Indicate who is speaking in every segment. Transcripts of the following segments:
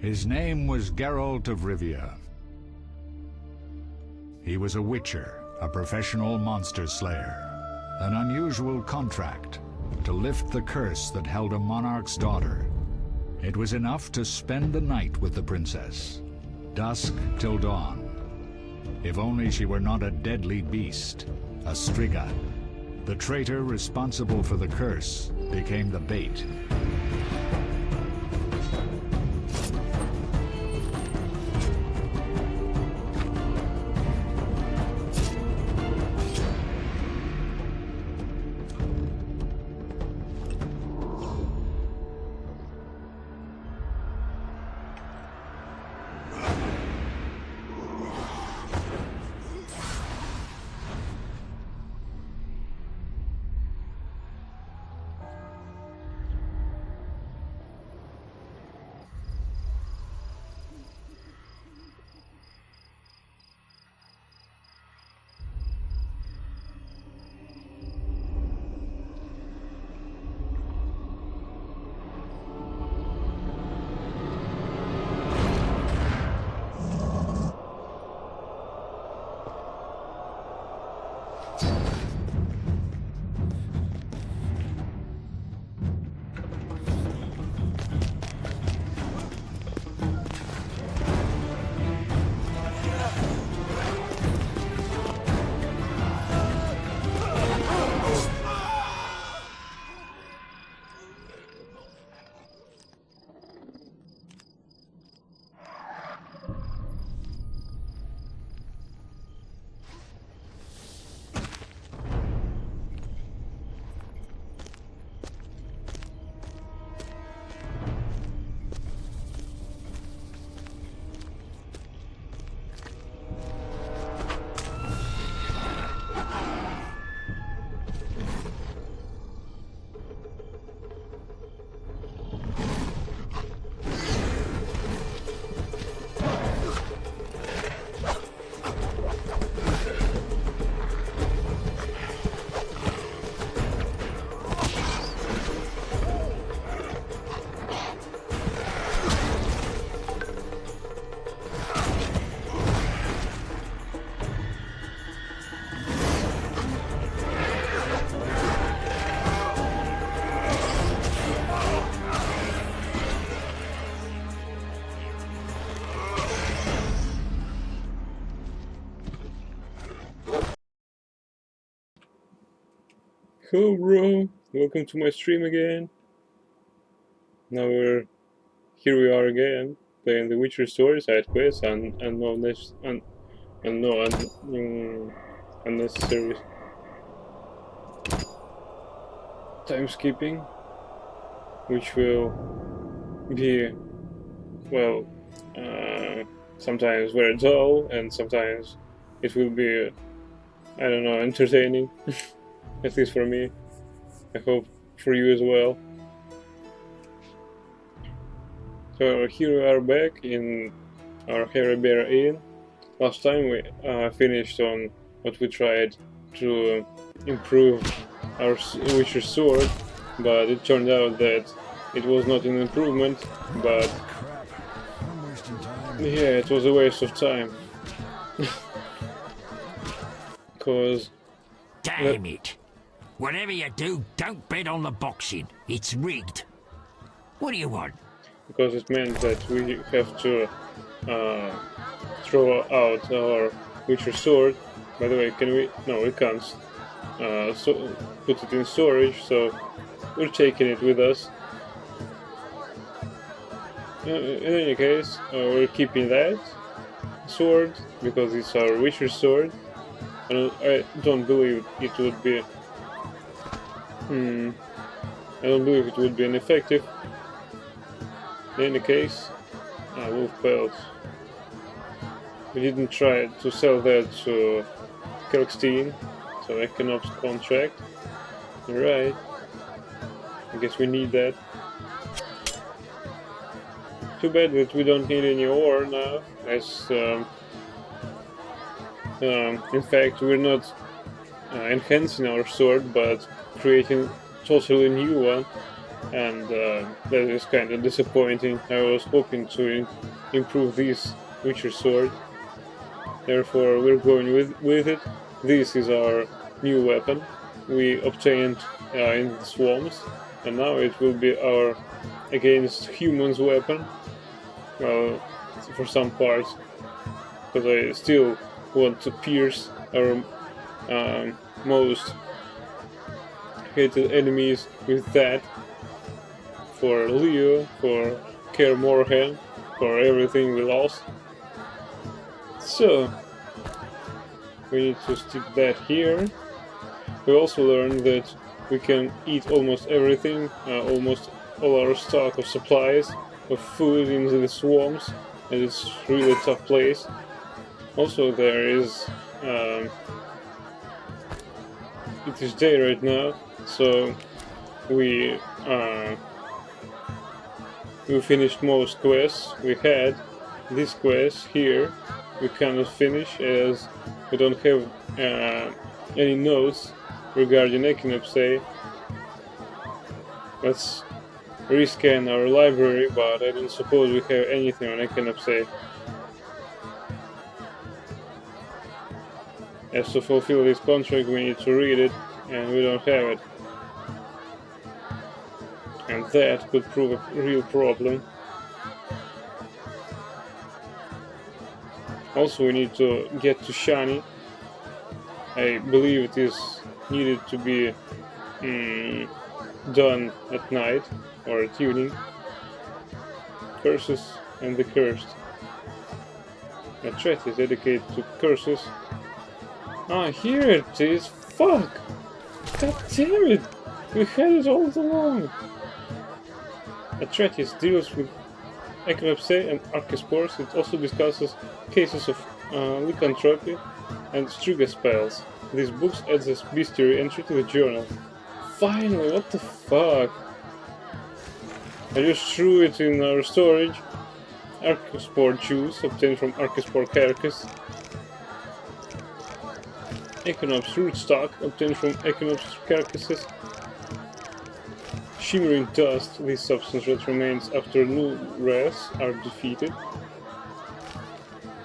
Speaker 1: His name was Geralt of Rivia. He was a witcher, a professional monster slayer. An unusual contract to lift the curse that held a monarch's daughter. It was enough to spend the night with the princess, dusk till dawn. If only she were not a deadly beast, a Striga. The traitor responsible for the curse became the bait.
Speaker 2: Hello bro, welcome to my stream again. Now here we are again, playing the Witcher story side quests and no unnecessary time skipping, which will be, well, sometimes very dull and sometimes it will be, I don't know, entertaining. At least for me. I hope for you as well. So here we are back in our Hairy Bear Inn. Last time we finished on what we tried to improve our Witcher sword, but it turned out that it was not an improvement, but yeah, it was a waste of time. Cause
Speaker 3: damn it! Whatever you do, don't bet on the boxing. It's rigged. What do you want?
Speaker 2: Because it meant that we have to throw out our Witcher sword. By the way, can we? No, we can't. So put it in storage, so we're taking it with us. In any case, we're keeping that sword because it's our Witcher sword. I don't believe it would be. I don't believe it would be ineffective. In any case, wolf pelt. We didn't try to sell that to Kirkstein, so Equinox contract. Alright. I guess we need that. Too bad that we don't need any ore now, as in fact we're not enhancing our sword, but creating totally new one. and that is kind of disappointing. I was hoping to improve this Witcher sword, therefore we're going with it. This is our new weapon we obtained in the swamps, and now it will be our against humans weapon. Well, for some parts, because I still want to pierce our most hated enemies with that. For Leo, for Kaer Morhen, for everything we lost. So, we need to stick that here. We also learned that we can eat almost everything, almost all our stock of supplies, of food into the swamps, and it's really a tough place. Also there is, it is day right now, so we finished most quests. We had this quest here, we cannot finish as we don't have any notes regarding Echinopsy. Let's rescan our library, but I don't suppose we have anything on Echinopsy. As to fulfill this contract, we need to read it, and we don't have it. And that could prove a real problem. Also, we need to get to Shani. I believe it is needed to be done at night or at evening. Curses and the Cursed. A treatise dedicated to curses. Ah, here it is! Fuck! God damn it! We had it all along! A treatise deals with Echinopsy and Archespores. It also discusses cases of lycanthropy and Striga spells. These books add this bestiary entry to the journal. Finally, what the fuck? I just threw it in our storage. Archespore juice obtained from Archespore carcass. Echinops rootstock obtained from Echinops carcasses. Shimmering dust, this substance that remains after new wraths are defeated.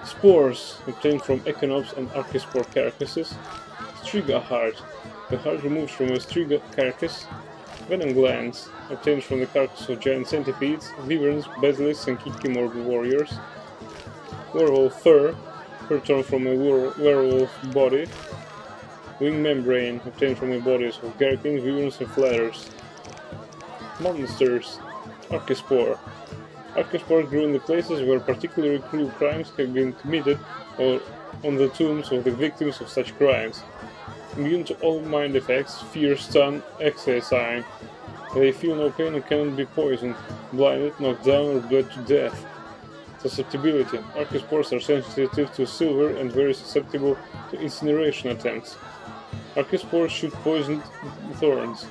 Speaker 2: Spores obtained from Echinops and Archespore carcasses. Striga heart, the heart removed from a Striga carcass. Venom glands obtained from the carcass of giant centipedes, wyverns, basilisks, and Kikimorg warriors. Werewolf fur torn from a werewolf body. Wing membrane obtained from the bodies of gherkins, wyverns, and flatters. Monsters. Archespore. Archespore grew in the places where particularly cruel crimes have been committed or on the tombs of the victims of such crimes. Immune to all mind effects, fear, stun, excising. They feel no pain and cannot be poisoned, blinded, knocked down, or bled to death. Susceptibility. Archespores are sensitive to silver and very susceptible to incineration attempts. Archespores shoot poisoned thorns.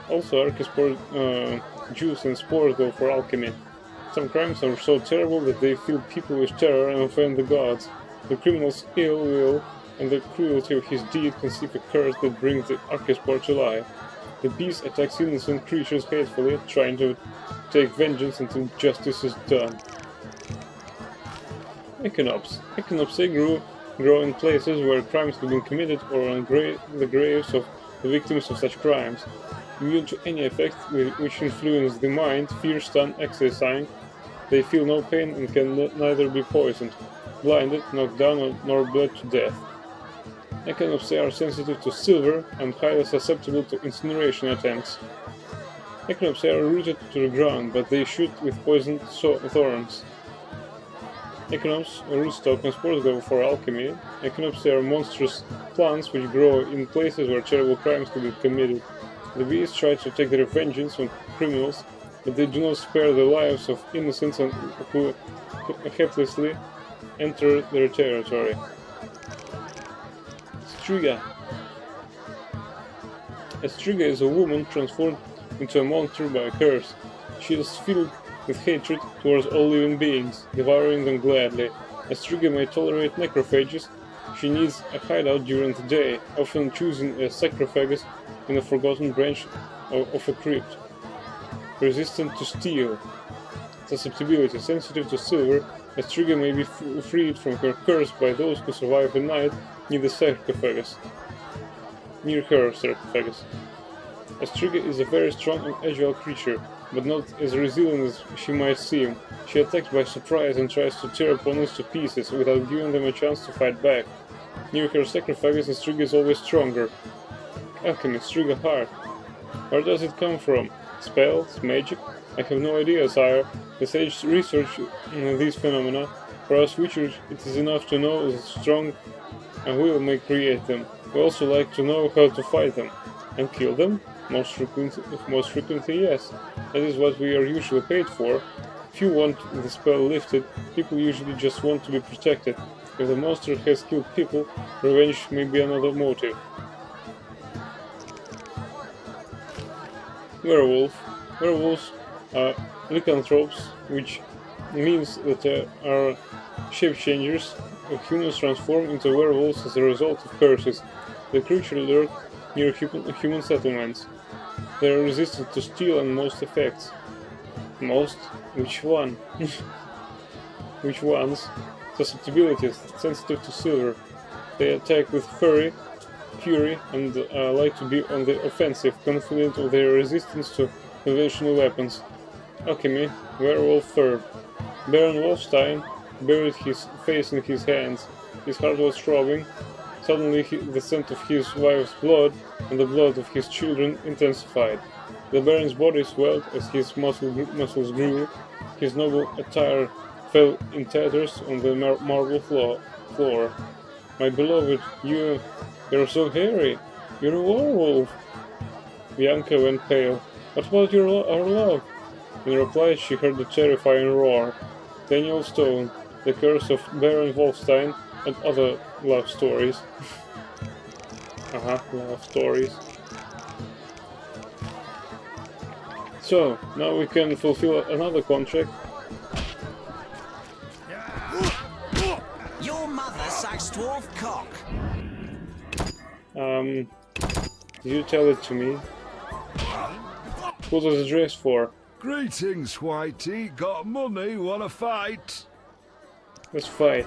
Speaker 2: Also, Archespore juice and spores go for alchemy. Some crimes are so terrible that they fill people with terror and offend the gods. The criminal's ill will and the cruelty of his deed conceive a curse that brings the Archespore to life. The beast attacks innocent creatures hatefully, trying to take vengeance until justice is done. Echinops. Echinopsy grow in places where crimes have been committed or on the graves of the victims of such crimes. Immune to any effect which influence the mind, fear, stun, excising. They feel no pain and can neither be poisoned, blinded, knocked down, nor bled to death. Echinopsy are sensitive to silver and highly susceptible to incineration attempts. Echinopsy are rooted to the ground, but they shoot with poisoned thorns. Echinops, rootstock, and spores go for alchemy. Echinopsy are monstrous plants which grow in places where terrible crimes have been committed. The beasts try to take their vengeance on criminals, but they do not spare the lives of innocents who helplessly enter their territory. Striga. A Striga is a woman transformed into a monster by a curse. She is filled with hatred towards all living beings, devouring them gladly. A Striga may tolerate necrophages. She needs a hideout during the day, often choosing a sarcophagus in a forgotten branch of a crypt. resistant to steel. Susceptibility, sensitive to silver. A Striga may be freed from her curse by those who survive the night near the sarcophagus. Near her sarcophagus. A Striga is a very strong and agile creature, but not as resilient as she might seem. She attacks by surprise and tries to tear opponents to pieces without giving them a chance to fight back. Near her sarcophagus, a Striga is always stronger. Alchemy, Striga heart. Where does it come from? Spells? Magic? I have no idea, sire. The sage research these phenomena. For us witchers, it is enough to know that strong will may create them. We also like to know how to fight them. And kill them? Most frequently, yes. That is what we are usually paid for. If you want the spell lifted, people usually just want to be protected. If the monster has killed people, revenge may be another motive. Werewolf. Werewolves are lycanthropes, which means that they are shape-changers. Humans transform into werewolves as a result of curses. The creature lurk near human settlements. They are resistant to steel and most effects. Most? Which one? Which ones? Susceptibilities, sensitive to silver. They attack with fury, and like to be on the offensive, confident of their resistance to conventional weapons. Alchemy, werewolf fur. Baron Wolfstein buried his face in his hands. His heart was throbbing. Suddenly the scent of his wife's blood and the blood of his children intensified. The Baron's body swelled as his muscles grew. His noble attire fell in tatters on the marble floor. My beloved, you're so hairy. You're a werewolf. Bianca went pale. What about our love? In reply, she heard the terrifying roar. Daniel Stone, The Curse of Baron Wolfstein, and other love stories. Love stories. So, now we can fulfill another contract.
Speaker 4: Your mother sucks dwarf cock.
Speaker 2: You tell it to me. Who does the dress for?
Speaker 5: Greetings, Whitey. Got money? Wanna fight?
Speaker 2: Let's fight.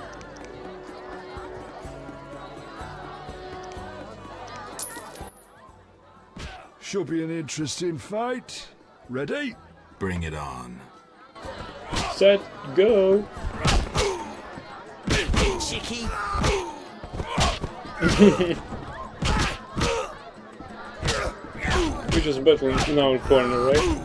Speaker 5: Should be an interesting fight. Ready?
Speaker 6: Bring it on.
Speaker 2: Set, go!
Speaker 4: Chicky.
Speaker 2: We're just battling in our corner, right?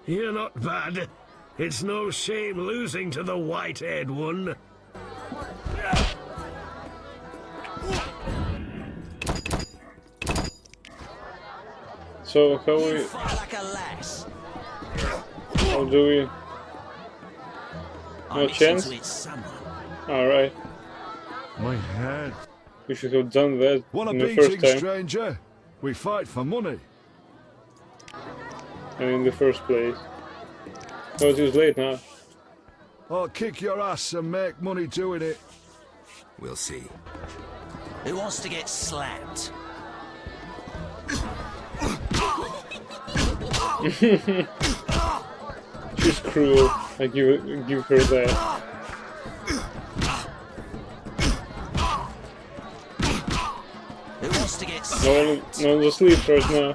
Speaker 7: You're not bad. It's no shame losing to the white-haired one.
Speaker 2: So how
Speaker 4: You fight like a lass.
Speaker 2: how do we?
Speaker 4: I
Speaker 2: No
Speaker 4: listen
Speaker 2: chance?
Speaker 4: to it, someone.
Speaker 2: Alright,
Speaker 5: My head.
Speaker 2: we should have done that
Speaker 5: Want a
Speaker 2: in the first
Speaker 5: beating,
Speaker 2: time
Speaker 5: stranger? We fight for money.
Speaker 2: and in the first place. Oh, it is late now.
Speaker 5: I'll kick your ass and make money doing it.
Speaker 6: We'll see.
Speaker 4: Who wants to get slapped?
Speaker 2: She's cruel. I give her that.
Speaker 4: Who wants to get
Speaker 2: No
Speaker 4: slapped?
Speaker 2: one's asleep right now.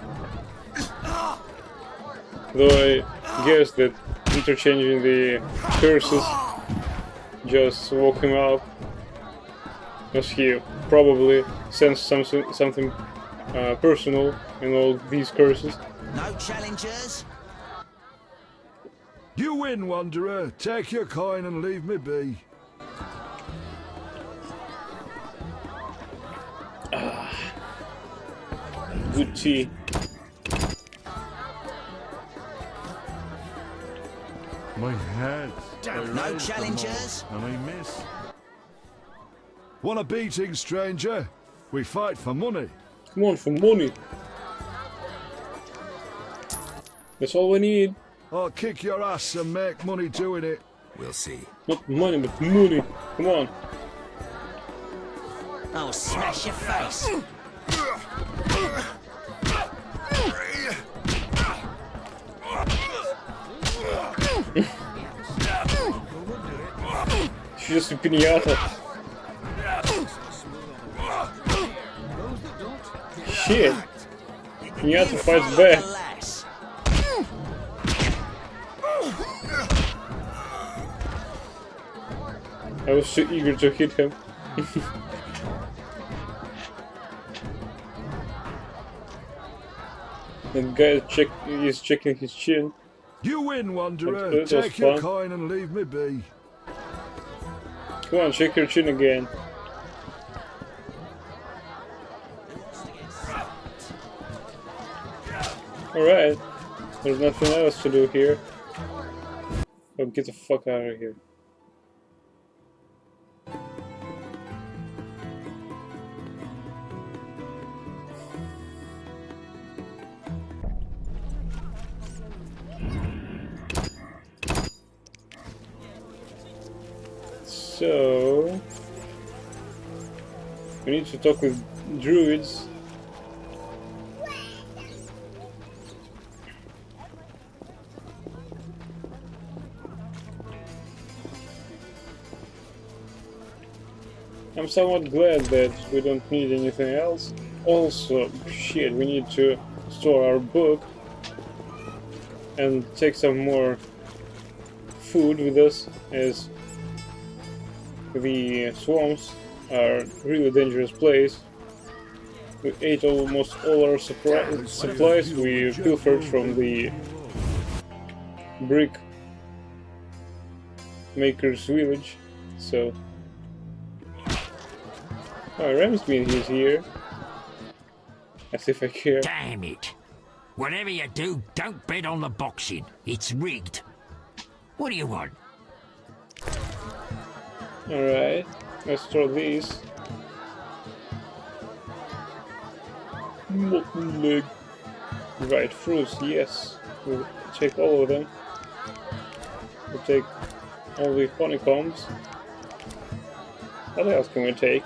Speaker 2: Though I guess that interchanging the curses just woke him up, as he probably sensed something personal in all these curses.
Speaker 4: No challengers?
Speaker 5: You win, Wanderer. Take your coin and leave me be.
Speaker 2: Good tea.
Speaker 5: My head.
Speaker 4: No challengers?
Speaker 5: And I miss. Want a beating, stranger? We fight for money.
Speaker 2: Come on, for money. That's all we need.
Speaker 5: I'll kick your ass and make money doing it.
Speaker 6: We'll see.
Speaker 2: Not money, but money. Come on.
Speaker 4: I'll smash your face.
Speaker 2: She's just a pinata. Shit. Pinata fights back.
Speaker 4: Alas.
Speaker 2: I was so eager to hit him. That guy is checking his chin.
Speaker 5: You win, Wanderer.
Speaker 2: That was
Speaker 5: Take your
Speaker 2: fun.
Speaker 5: coin and leave me be.
Speaker 2: Come on, check your chin again. Alright. There's nothing else to do here. Oh, get the fuck out of here. So we need to talk with druids. I'm somewhat glad that we don't need anything else. Also, shit, we need to store our book and take some more food with us, as the swamps are a really dangerous place. We ate almost all our supplies we pilfered from the brick maker's village, so... Oh, Ramsbean is here. As if I care.
Speaker 3: Damn it. Whatever you do, don't bet on the boxing. It's rigged. What do you want?
Speaker 2: Alright, let's throw these. Mutton leg. Right, fruits, yes. We'll take all of them. We'll take all the honeycombs. What else can we take?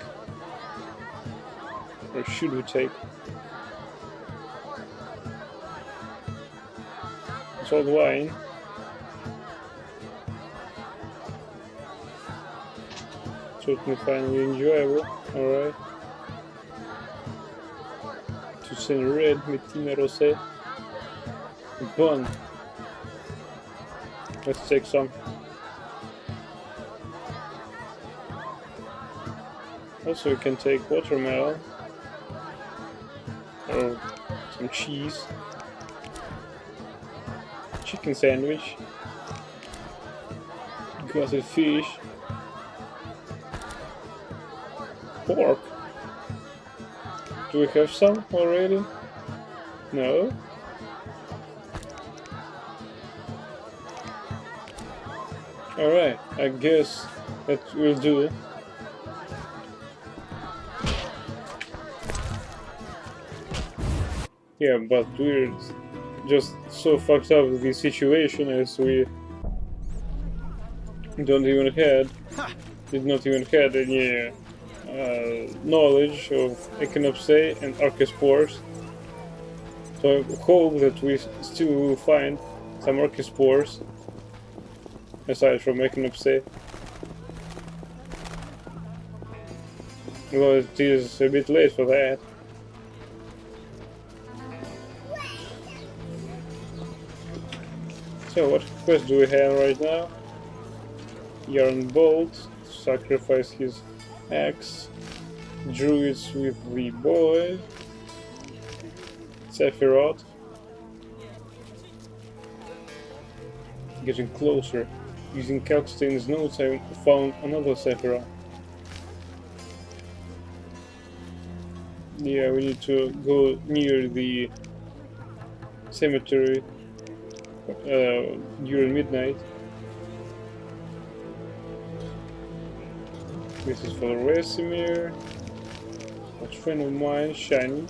Speaker 2: Or should we take? Salt wine. Certainly finally enjoyable. Alright. Toussaint Red, Metina Rosé. Bun. Let's take some. Also, we can take watermelon. Or some cheese. Chicken sandwich. Gutted fish. Pork. Do we have some already? No? Alright, I guess that will do. Yeah, but we're just so fucked up with this situation as we did not even had any knowledge of Echinopsis and Archospores. So I hope that we still will find some Archospores aside from Echinopsis. Although it is a bit late for that. So what quest do we have right now? Yarn Bolt, sacrifice his axe, druids with the boy, Sephiroth, getting closer. Using Kalkstein's notes, I found another Sephiroth. Yeah, we need to go near the cemetery during midnight. This is for Resimir, a friend of mine, Shiny.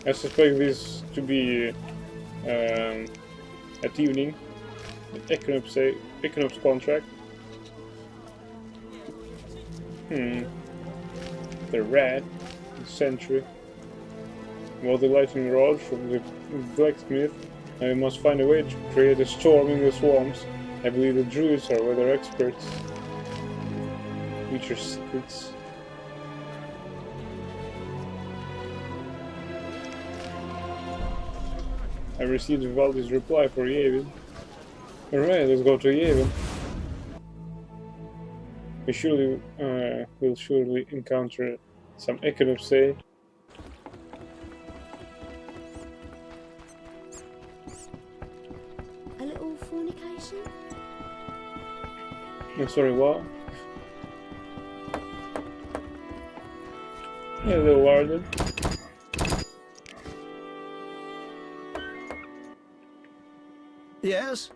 Speaker 2: I suspect this to be at evening. Equinox contract. The rat, the sentry. Well, the lightning rod from the blacksmith. I must find a way to create a storm in the swamps. I believe the druids are weather experts. Future secrets. I received Vivaldi's reply for Yavin. Alright, let's go to Yavin. We'll surely encounter some Echinopsy.
Speaker 8: A little fornication?
Speaker 2: I'm sorry, what? Yeah, a little warden.
Speaker 5: Yes?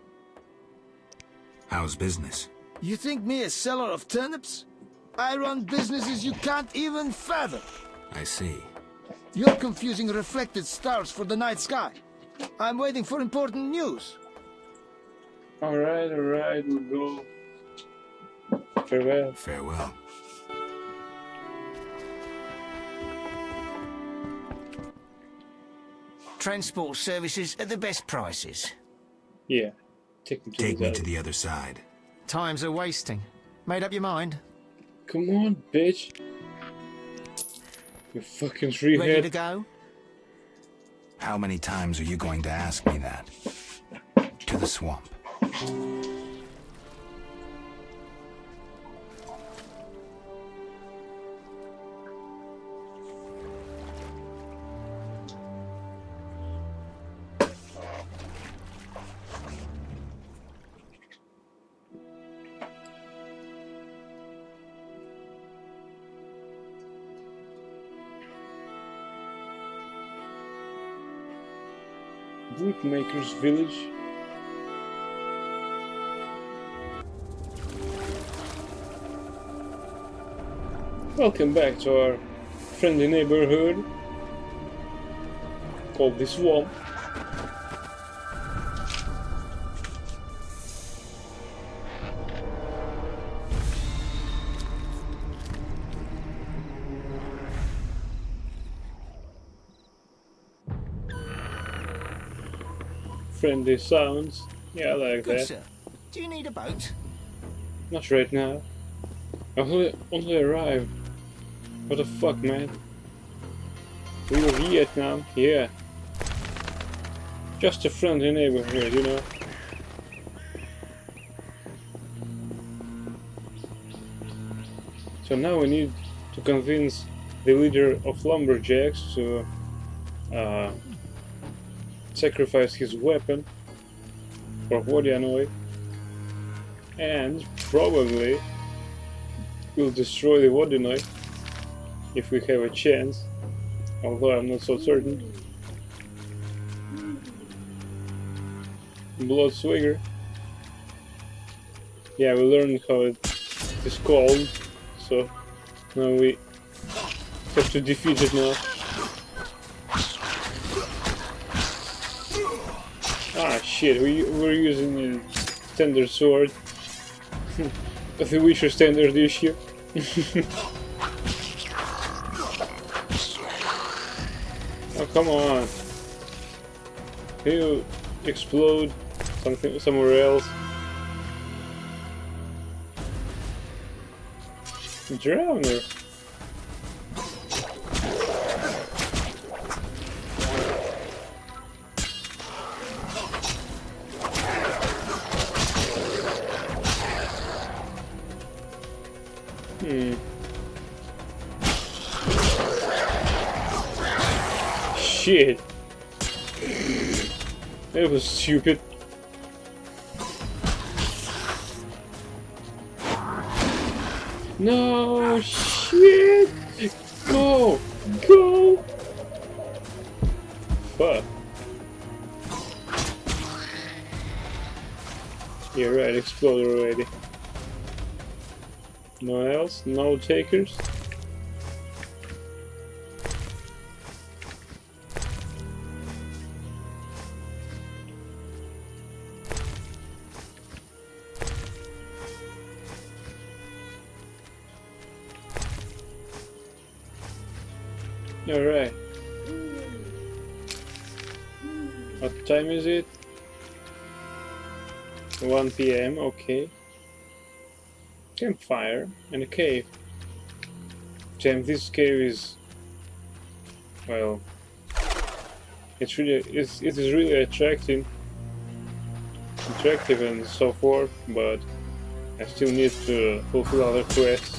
Speaker 6: How's business?
Speaker 5: You think me a seller of turnips? I run businesses you can't even fathom.
Speaker 6: I see.
Speaker 5: You're confusing reflected stars for the night sky. I'm waiting for important news.
Speaker 2: Alright, we'll go. Farewell.
Speaker 6: Farewell.
Speaker 4: Transport services at the best prices.
Speaker 2: Yeah. Take me to
Speaker 6: Take
Speaker 2: the
Speaker 6: me
Speaker 2: other.
Speaker 6: to the other side.
Speaker 4: Times are wasting. Made up your mind?
Speaker 2: Come on, bitch. You fucking
Speaker 4: Ready to
Speaker 2: three-head.
Speaker 4: go?
Speaker 6: How many times are you going to ask me that? To the swamp.
Speaker 2: Bootmaker's village. Welcome back to our friendly neighborhood called the Swamp. Friendly sounds. Yeah, I like
Speaker 4: Good,
Speaker 2: that.
Speaker 4: sir. Do you need a boat?
Speaker 2: Not right now. I only arrived. What the fuck, man? We were Vietnam, yeah. Just a friendly neighborhood, you know. So now we need to convince the leader of lumberjacks to sacrifice his weapon for Vodianoi, and probably we'll destroy the Vodianoi if we have a chance, although I'm not so certain. Blood Swigger. Yeah, we learned how it is called, so now we have to defeat it now. Ah shit, we're using a standard sword. The Witcher standard issue. Oh, come on. Can you explode something somewhere else? Drowner. Shit. That was stupid. No, shit! Go! Go! Fuck. You're right, explode already. No one else? No takers? Alright. What time is it? 1 PM, okay. Campfire and a cave. Damn, this cave is... well... it is really attractive and so forth, but I still need to fulfill other quests.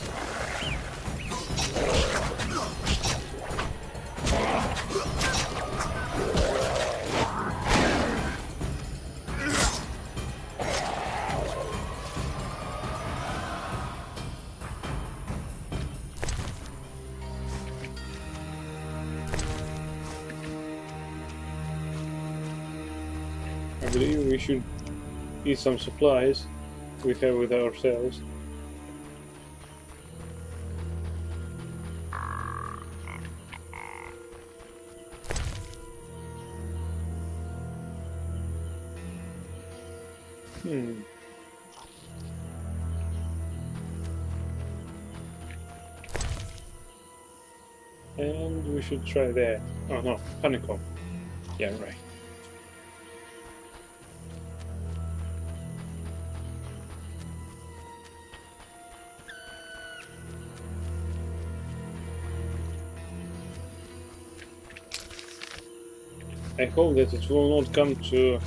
Speaker 2: I believe we should eat some supplies we have with ourselves. And we should try that. Oh no, honeycomb. Yeah, right. I hope that it will not come to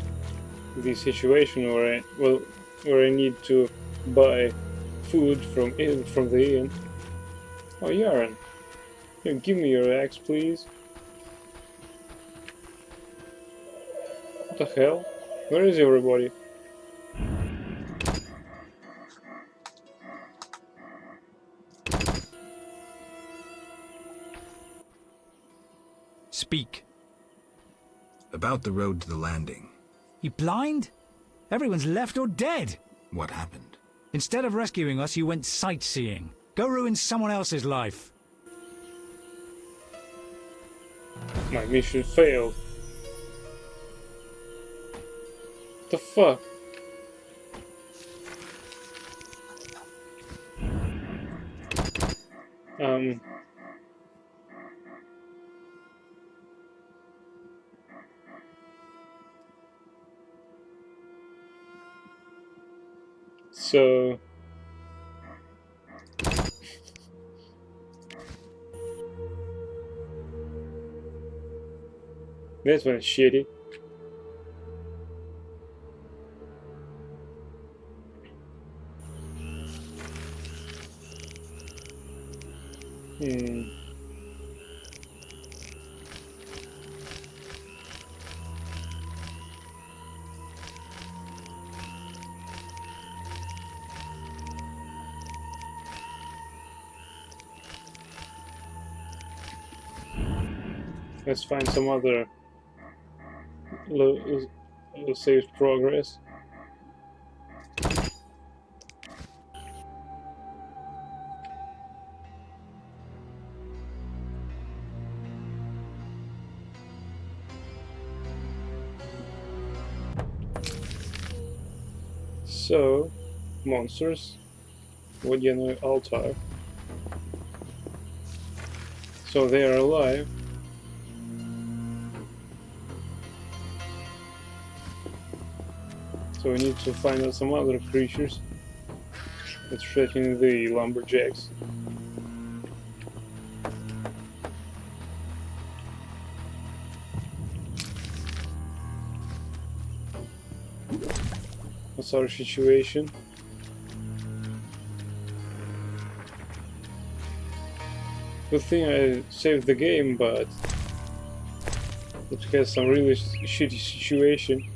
Speaker 2: the situation where I need to buy food from the inn. Oh, Yaron, here, give me your axe, please. What the hell? Where is everybody?
Speaker 8: Speak.
Speaker 6: About the road to the landing.
Speaker 8: You blind? Everyone's left or dead.
Speaker 6: What happened?
Speaker 8: Instead of rescuing us, you went sightseeing. Go ruin someone else's life.
Speaker 2: My mission failed. What the fuck? So this one's shitty. Let's find some other saved progress. So, monsters, Vodyanoy altar. So they are alive. So we need to find out some other creatures that threaten the lumberjacks. What's our situation? Good thing I saved the game, but it has some really shitty situation.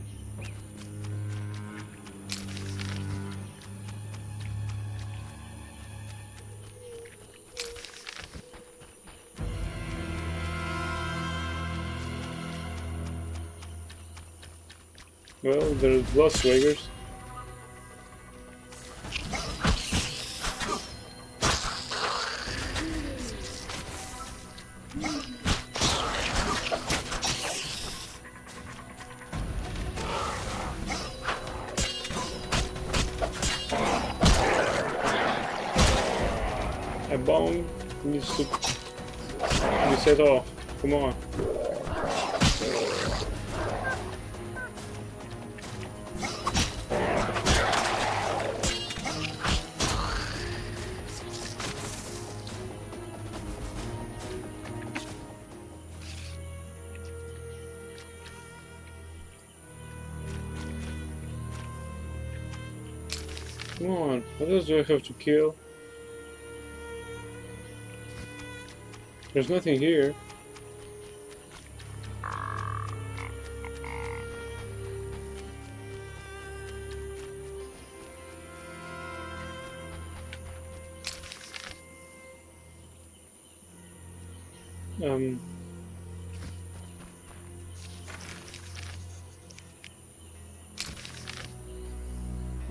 Speaker 2: Well, there's Bloodslaggers. A bomb needs to be set off. Come on. Come on, what else do I have to kill? There's nothing here.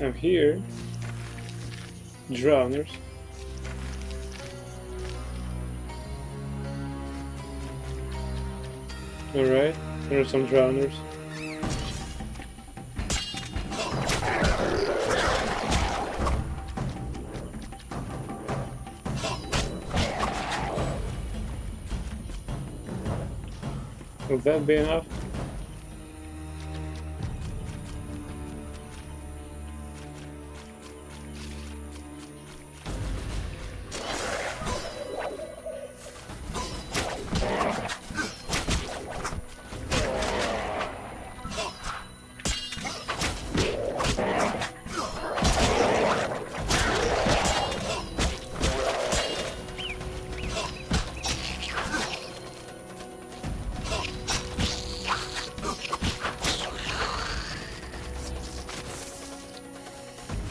Speaker 2: I'm here. Drowners. Alright, there are some drowners. Will that be enough?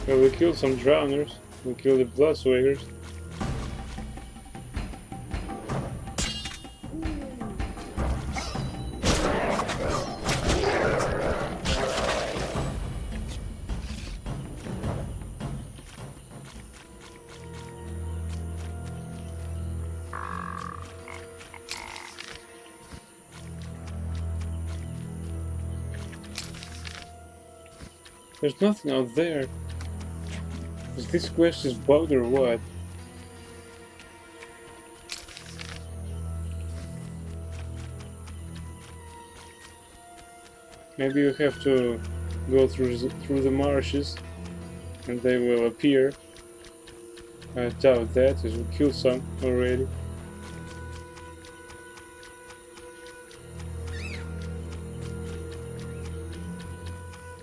Speaker 2: Well, we killed some drowners. We killed the Bloodswagers. There's nothing out there. Is this quest is bugged or what? Maybe you have to go through the marshes and they will appear. I doubt that, as we killed some already.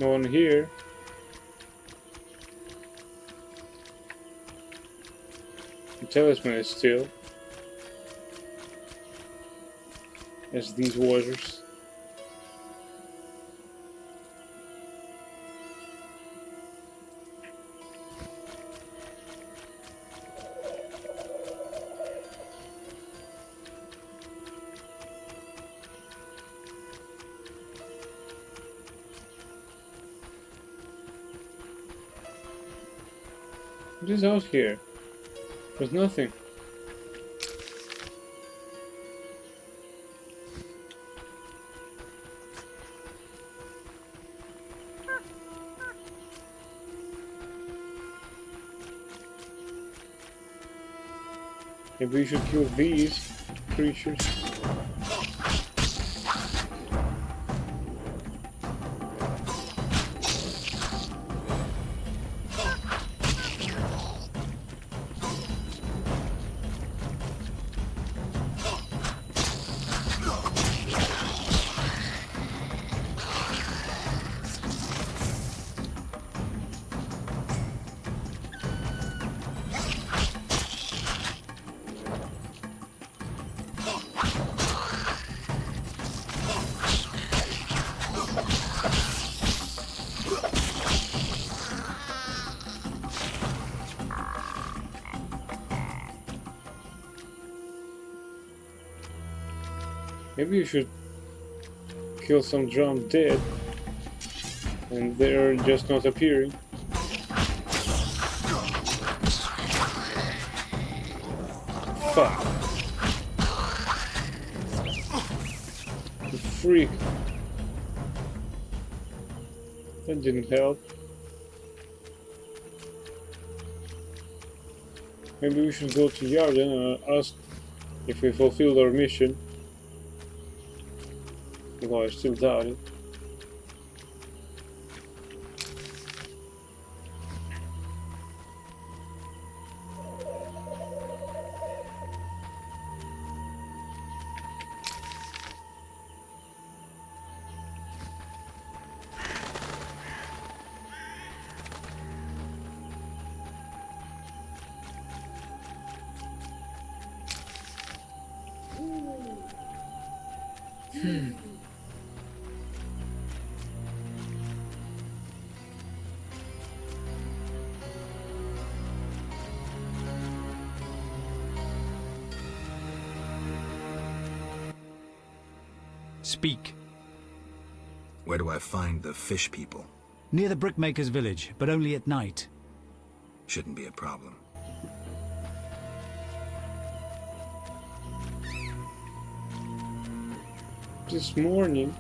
Speaker 2: No one here. The talisman is still as these waters. What is out here? There's nothing. Maybe we should kill these creatures. Maybe you should kill some drowned dead, and they're just not appearing. Fuck. You freak. That didn't help. Maybe we should go to Yarden and ask if we fulfilled our mission. Although I still doubt it.
Speaker 8: Speak.
Speaker 6: Where do I find the fish people?
Speaker 8: Near the brickmaker's village, but only at night.
Speaker 6: Shouldn't be a problem.
Speaker 2: This morning.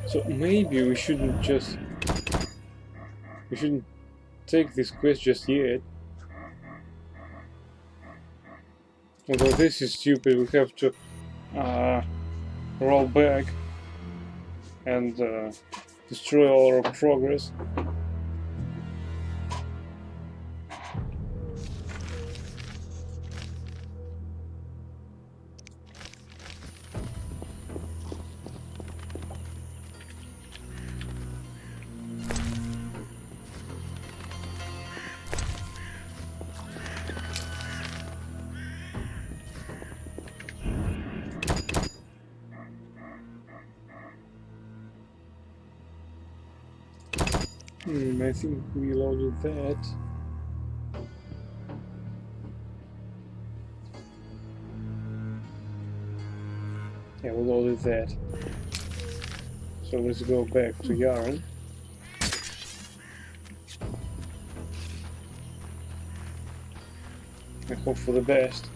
Speaker 2: So maybe we shouldn't take this quest just yet. Although this is stupid, we have to roll back and destroy all our progress. I think we loaded that. Yeah, we loaded that. So let's go back to Yaren. I hope for the best.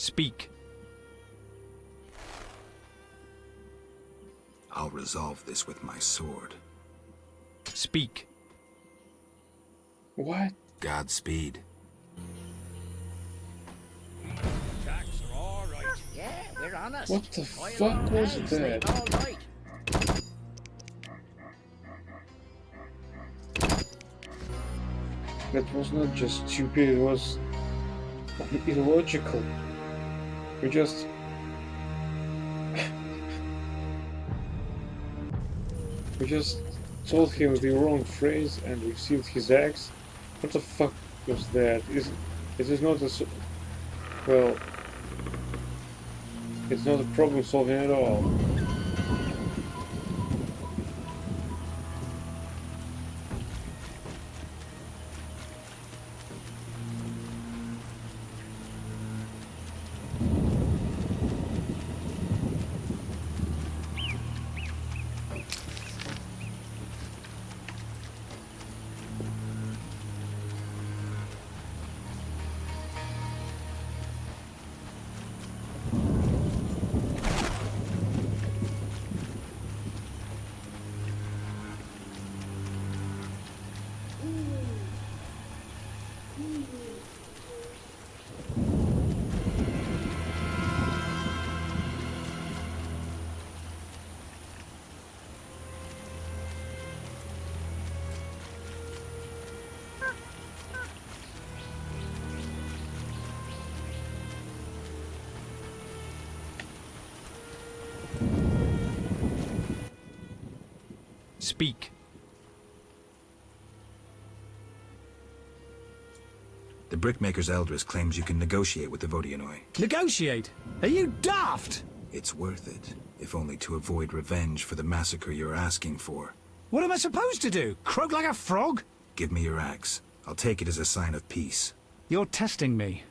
Speaker 8: Speak.
Speaker 6: I'll resolve this with my sword.
Speaker 8: Speak.
Speaker 2: What?
Speaker 6: Godspeed.
Speaker 3: Yeah, we're honest.
Speaker 2: What the fuck was that?
Speaker 3: All right.
Speaker 2: That was not just stupid, it was illogical. We just... we just told him the wrong phrase and received his axe. What the fuck was that? It is not a... well... it's not a problem solving at all.
Speaker 8: Speak.
Speaker 6: The Brickmaker's Eldris claims you can negotiate with the Vodyanoi.
Speaker 8: Negotiate? Are you daft?
Speaker 6: It's worth it, if only to avoid revenge for the massacre you're asking for.
Speaker 8: What am I supposed to do? Croak like a frog?
Speaker 6: Give me your axe. I'll take it as a sign of peace.
Speaker 8: You're testing me.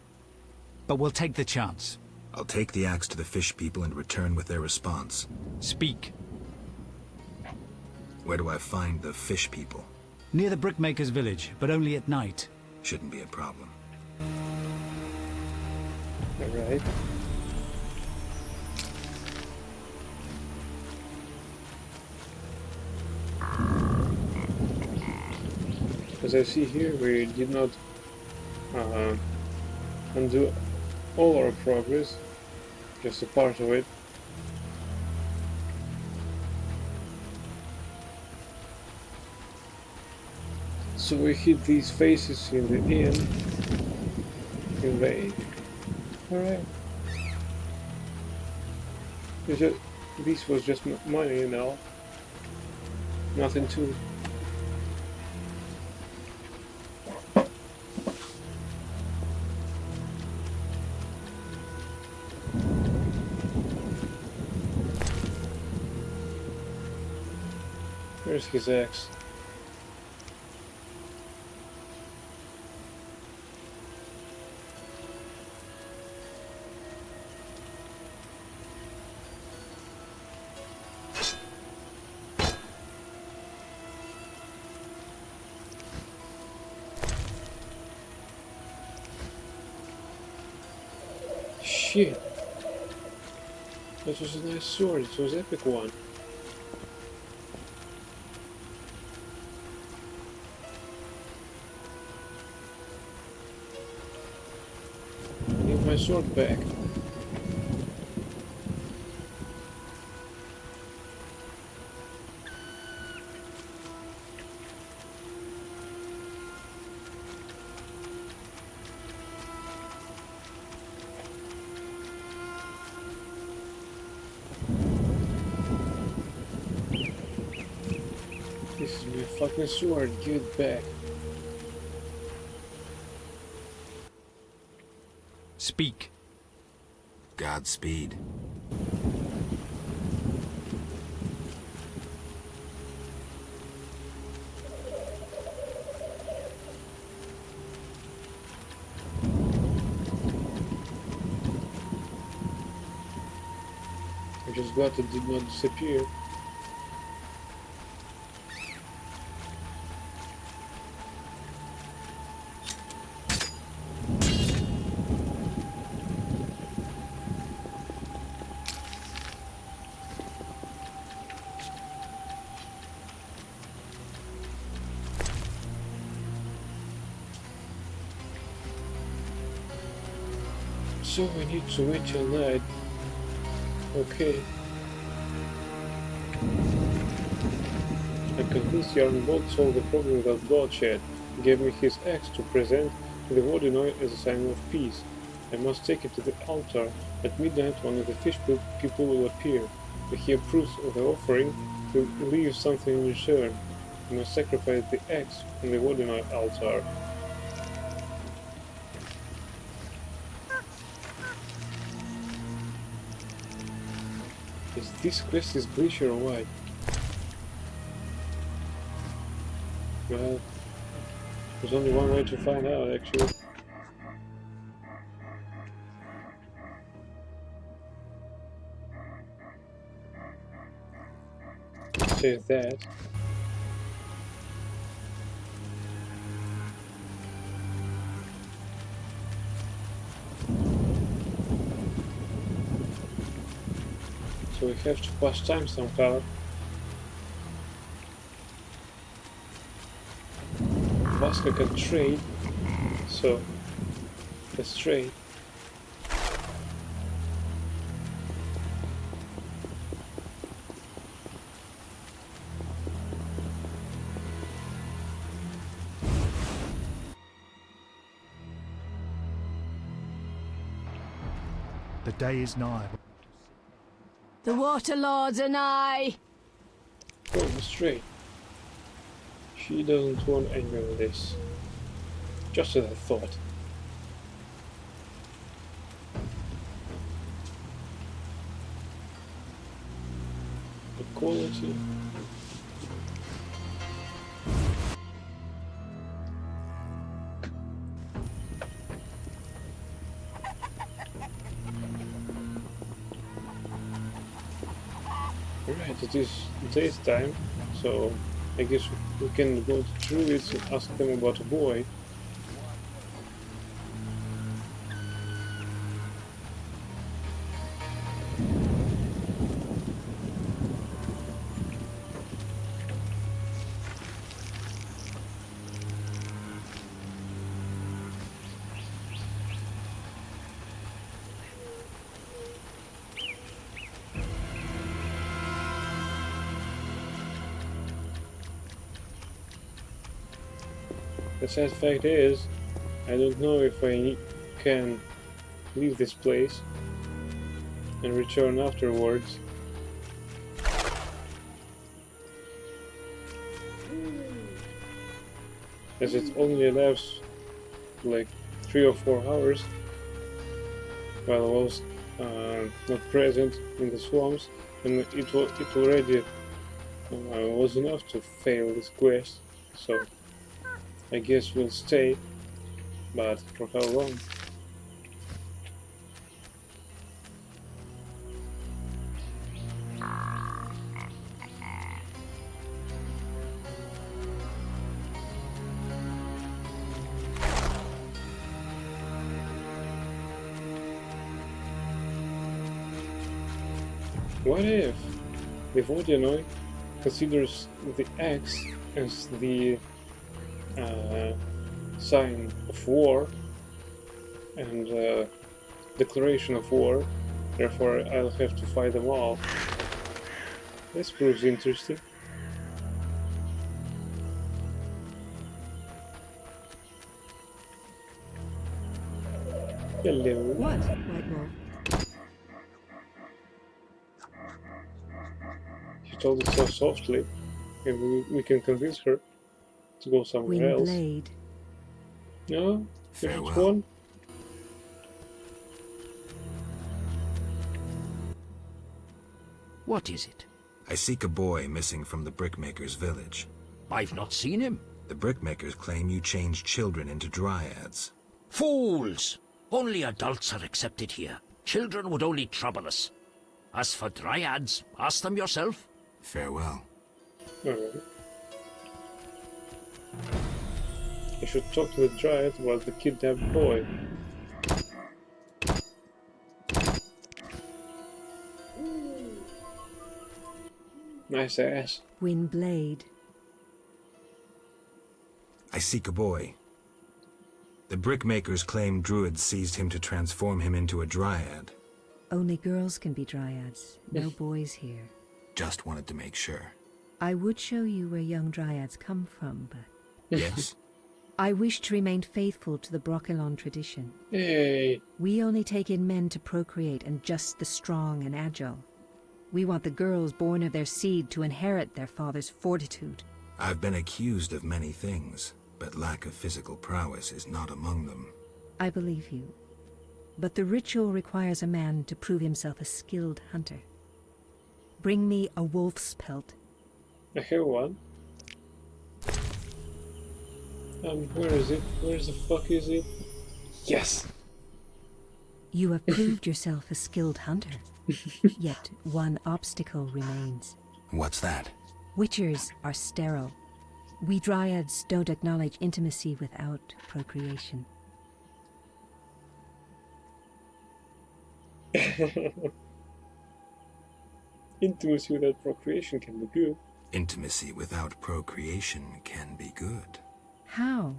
Speaker 8: But we'll take the chance.
Speaker 6: I'll take the axe to the fish people and return with their response.
Speaker 8: Speak.
Speaker 6: Where do I find the fish people?
Speaker 8: Near the Brickmaker's village, but only at night.
Speaker 6: Shouldn't be a problem.
Speaker 2: Alright. As I see here, we did not undo all our progress, just a part of it. So we hit these faces in the inn. In vain. Alright. This was just money, you know. Nothing to it. Where's his axe? Shit! That was a nice sword, it was an epic one. I need my sword back. This is my fucking sword, give it back.
Speaker 8: Speak.
Speaker 6: Godspeed.
Speaker 2: I'm just glad it did not disappear. So we need to wait till night. Okay. I convinced Yarnbolt solved the problem without bloodshed. He gave me his axe to present to the Vodyanoi as a sign of peace. I must take it to the altar. At midnight one of the fish people will appear. If he approves of the offering, he will leave something in return. I must sacrifice the axe on the Vodyanoi altar. Is this quest is glitchy or what? Well, there's only one way to find out actually. Says that. So we have to pass time somehow. Vasco can trade, so let's trade.
Speaker 9: The day is nigh.
Speaker 10: The Water Lords are nigh.
Speaker 2: Oh, let's trade. She doesn't want any of this. Just as I thought. Equality. Right, it is daytime, so I guess we can go to Druids and ask them about a boy. The sad fact is, I don't know if I can leave this place and return afterwards. As it only lasts like 3 or 4 hours while I was not present in the swamps, and it already was enough to fail this quest, so I guess we'll stay, but for how long? What if the Vodyanoi considers the axe as the sign of war and declaration of war, therefore I'll have to fight them all? This proves interesting. Hello.
Speaker 10: What, White Wolf?
Speaker 2: She told it so softly, and we can convince her to go somewhere else.
Speaker 10: Windblade.
Speaker 2: No?
Speaker 6: Farewell.
Speaker 2: Which one?
Speaker 3: What is it?
Speaker 6: I seek a boy missing from the Brickmakers' village.
Speaker 3: I've not seen him.
Speaker 6: The Brickmakers claim you changed children into dryads.
Speaker 3: Fools! Only adults are accepted here. Children would only trouble us. As for dryads, ask them yourself.
Speaker 6: Farewell.
Speaker 2: Alright. I should talk to the Dryad about the kidnapped boy. Nice ass.
Speaker 10: Windblade.
Speaker 6: I seek a boy. The Brickmakers claim druids seized him to transform him into a dryad.
Speaker 10: Only girls can be dryads. No boys here.
Speaker 6: Just wanted to make sure.
Speaker 10: I would show you where young dryads come from, but...
Speaker 6: Yes?
Speaker 10: I wish to remain faithful to the Brokilon tradition.
Speaker 2: Hey.
Speaker 10: We only take in men to procreate, and just the strong and agile. We want the girls born of their seed to inherit their father's fortitude.
Speaker 6: I've been accused of many things, but lack of physical prowess is not among them.
Speaker 10: I believe you. But the ritual requires a man to prove himself a skilled hunter. Bring me a wolf's pelt.
Speaker 2: I have one. Where is it? Where the fuck is it? Yes!
Speaker 10: You have proved yourself a skilled hunter. Yet one obstacle remains.
Speaker 6: What's that?
Speaker 10: Witchers are sterile. We dryads don't acknowledge intimacy without procreation.
Speaker 2: Intimacy without procreation can be good.
Speaker 6: Intimacy without procreation can be good.
Speaker 10: How?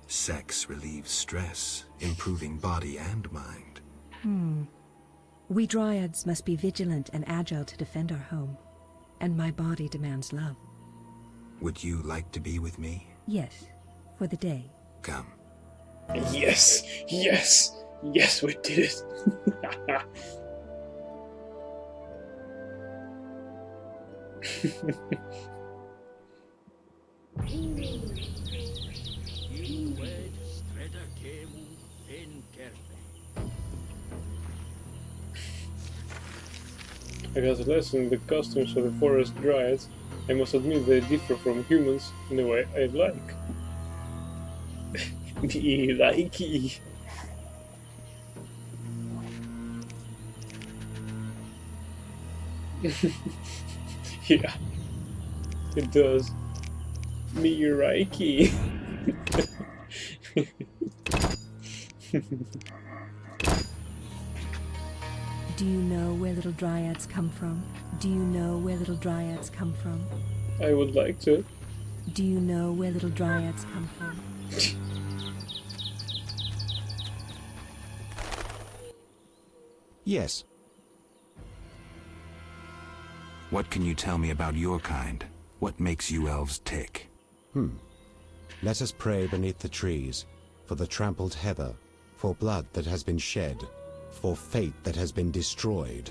Speaker 6: Sex relieves stress, improving body and mind.
Speaker 10: We dryads must be vigilant and agile to defend our home. And my body demands love.
Speaker 6: Would you like to be with me?
Speaker 10: Yes, for the day.
Speaker 6: Come.
Speaker 2: Yes! Yes! Yes, we did it! I got a lesson in the customs of the forest dryads. I must admit they differ from humans in a way I like. Me likey. Yeah, it does. Me likey.
Speaker 10: Do you know where little dryads come from? Do you know where little dryads come from?
Speaker 2: I would like to.
Speaker 10: Do you know where little dryads come from?
Speaker 6: Yes. What can you tell me about your kind? What makes you elves tick?
Speaker 11: Let us pray beneath the trees, for the trampled heather, for blood that has been shed, for fate that has been destroyed.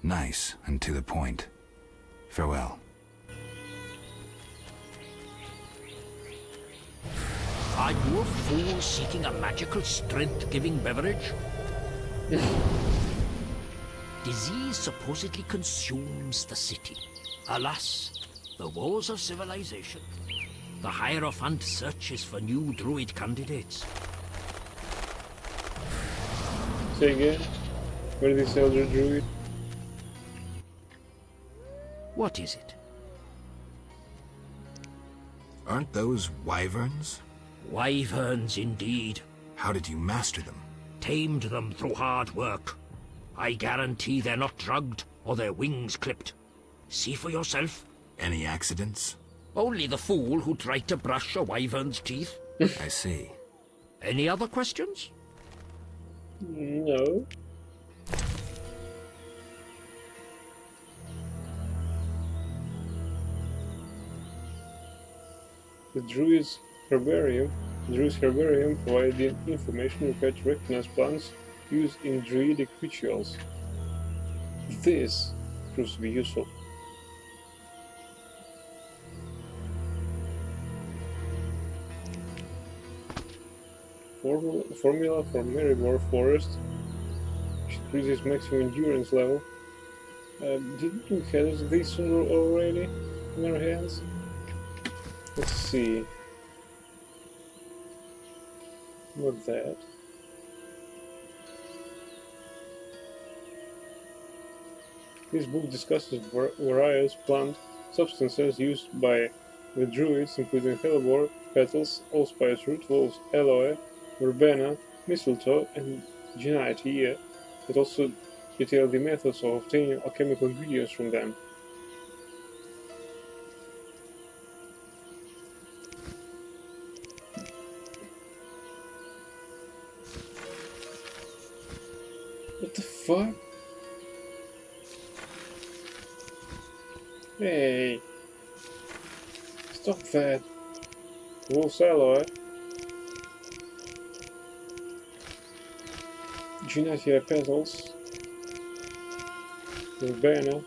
Speaker 6: Nice and to the point. Farewell.
Speaker 3: Are you a fool seeking a magical strength-giving beverage? Disease supposedly consumes the city. Alas, the woes of civilization. The Hierophant searches for new druid candidates.
Speaker 2: Say again? Where is this elder druid?
Speaker 3: What is it?
Speaker 6: Aren't those wyverns?
Speaker 3: Wyverns indeed.
Speaker 6: How did you master them?
Speaker 3: Tamed them through hard work. I guarantee they're not drugged or their wings clipped. See for yourself.
Speaker 6: Any accidents?
Speaker 3: Only the fool who tried to brush a wyvern's teeth.
Speaker 6: I see.
Speaker 3: Any other questions?
Speaker 2: No. The Druid's Herbarium provided information required to recognize plants used in druidic rituals. This proves to be useful. Formula for Maribor Forest, which increases maximum endurance level. Didn't we have this already in our hands? Let's see. Not that. This book discusses various plant substances used by the druids, including hellebore, petals, allspice root, wolves, aloe, verbena, mistletoe, and genitea. It also details the methods of obtaining alchemical ingredients from them. What the fuck? Hey! Stop that! Wolf's aloe. Genitea petals. Verbena.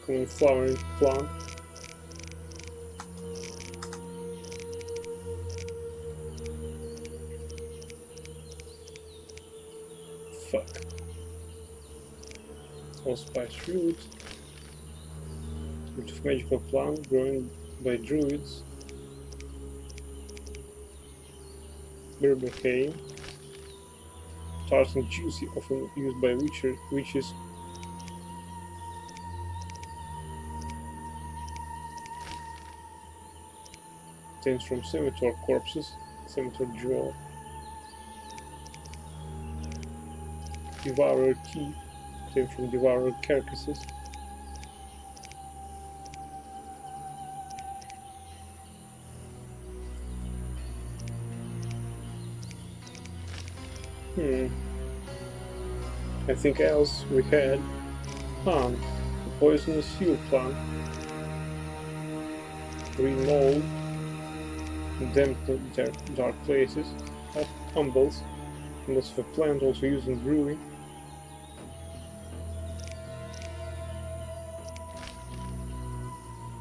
Speaker 2: Common flowering plant. Fuck. Allspice root. Root of magical plant grown by druids. Berberhain. Tart and juicy, often used by witches. Obtained from Scimitar corpses. Scimitar jewel. Devourer tea. Obtained from devourer carcasses. Anything else we had? The poisonous seal plant. green mold, damp dark places, umbels, and that's a plant also used in brewing.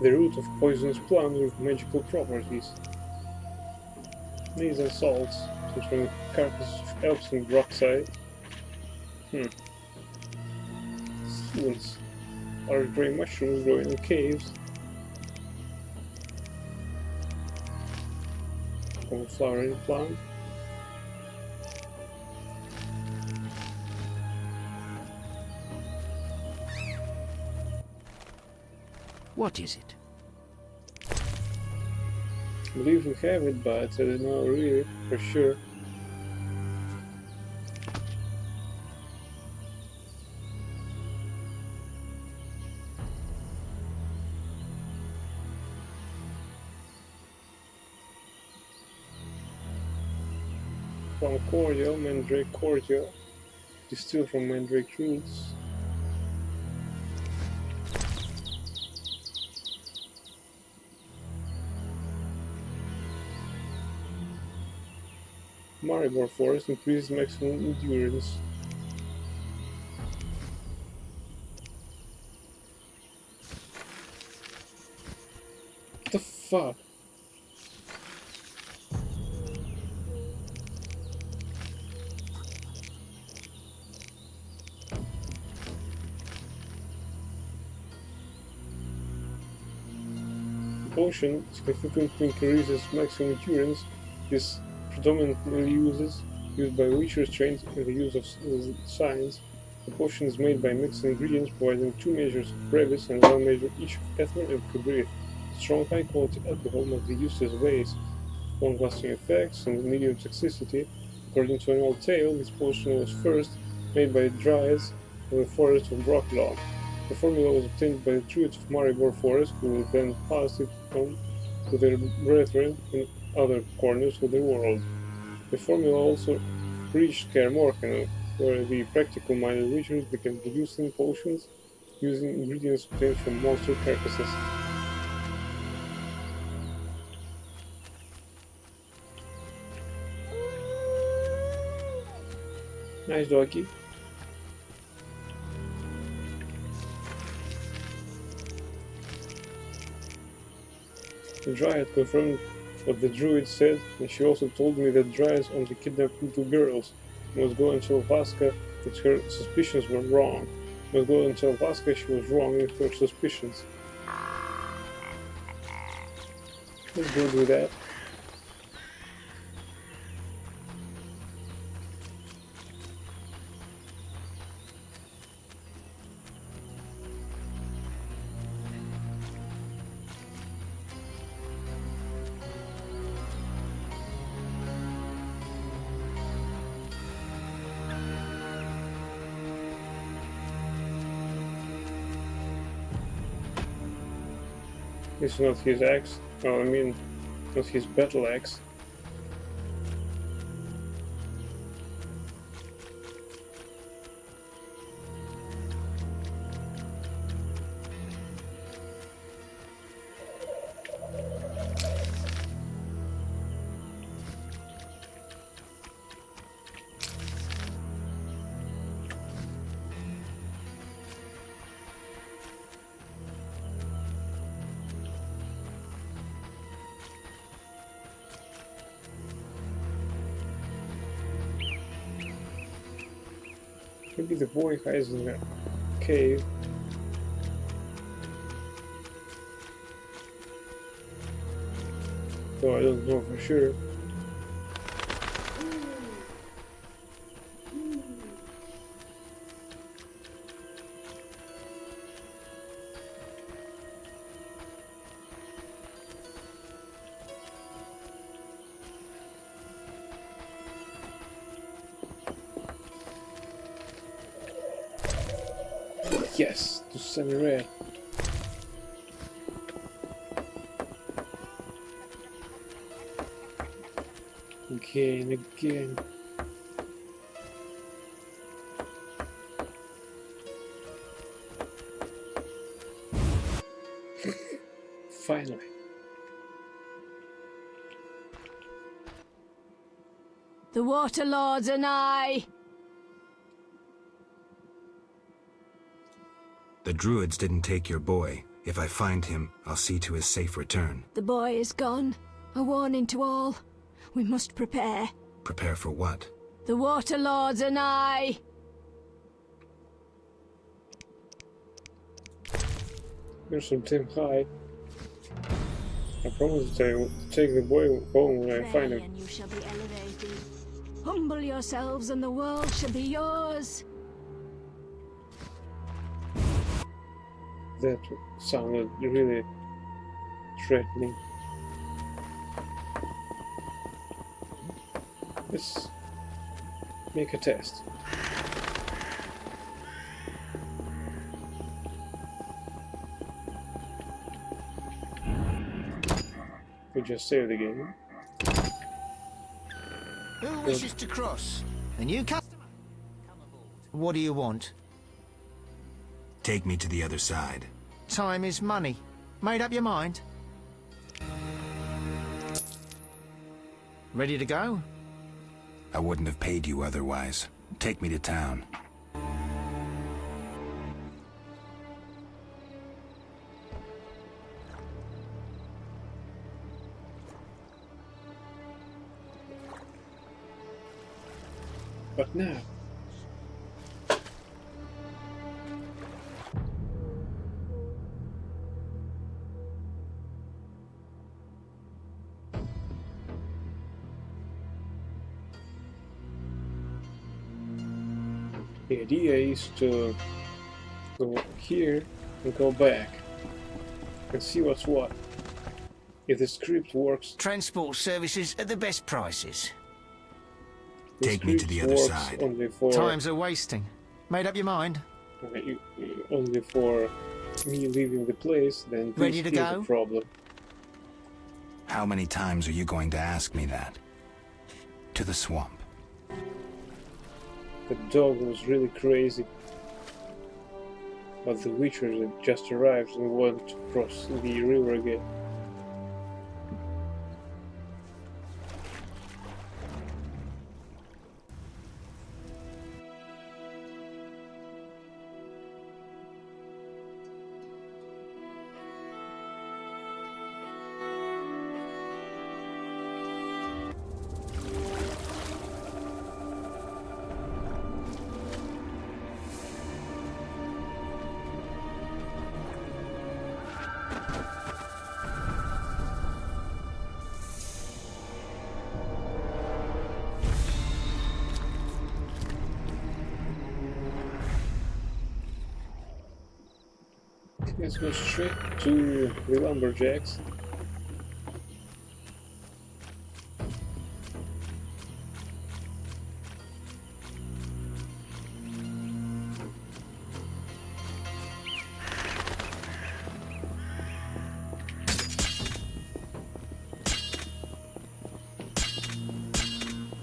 Speaker 2: The root of poisonous plant with magical properties. These are salts, such from the carcass of Epsom peroxide. Stones are grey mushrooms growing in caves. From a flowering plant.
Speaker 3: What is it?
Speaker 2: I believe we have it, but I don't know really for sure. From cordial, mandrake cordial, distilled from mandrake roots. Maribor forest increases maximum endurance. What the fuck? Potion significantly increases maximum endurance. This predominantly used by witchers trained in the use of science. The potion is made by mixing ingredients, providing 2 measures of brevis and 1 measure each of ether and cabrit. Strong, high-quality alcohol must be used as a base. Long-lasting effects and medium toxicity. According to an old tale, this potion was first made by Dryads in the forest of Brocklaw. The formula was obtained by the Druids of Maribor Forest, who then passed it on to their brethren in other corners of the world. The formula also reached Kaer Morhen, where the practical-minded witchers began producing potions using ingredients obtained from monster carcasses. Nice doggy. The Dryad confirmed what the Druid said, and she also told me that Dryads only kidnapped little girls. Must go and tell Vaska that her suspicions were wrong. Must go and tell Vaska she was wrong in her suspicions. Let's go do that. It's not his axe. Oh, I mean, not his battle axe. Maybe the boy hides in the cave. So I don't know for sure. Yes, to semi-rare. Again. Finally.
Speaker 12: Water Lords are nigh!
Speaker 6: The Druids didn't take your boy. If I find him, I'll see to his safe return.
Speaker 12: The boy is gone. A warning to all. We must prepare.
Speaker 6: Prepare for what?
Speaker 12: The Water Lords are nigh!
Speaker 2: Here's some Tim High. I promise to take the boy home when I find him.
Speaker 12: And you shall be elevated. Humble yourselves and the world shall be yours.
Speaker 2: That sounded really threatening. Let's make a test. We just saved the game.
Speaker 4: Who wishes to cross? A new customer? Come aboard. What do you want?
Speaker 6: Take me to the other side.
Speaker 4: Time is money. Made up your mind? Ready to go?
Speaker 6: I wouldn't have paid you otherwise. Take me to town.
Speaker 2: But now, the idea is to go here and go back and see what's what. If the script works,
Speaker 4: Transport services at the best prices.
Speaker 6: Take me to the other side.
Speaker 2: Only for,
Speaker 4: Times are wasting. Made up your mind?
Speaker 2: only for me leaving the place, then this
Speaker 4: Ready to
Speaker 2: is
Speaker 4: go?
Speaker 2: a problem.
Speaker 6: How many times are you going to ask me that? To the swamp.
Speaker 2: The dog was really crazy. But the Witchers had just arrived and wanted to cross the river again. Let's go straight to the Lumberjacks.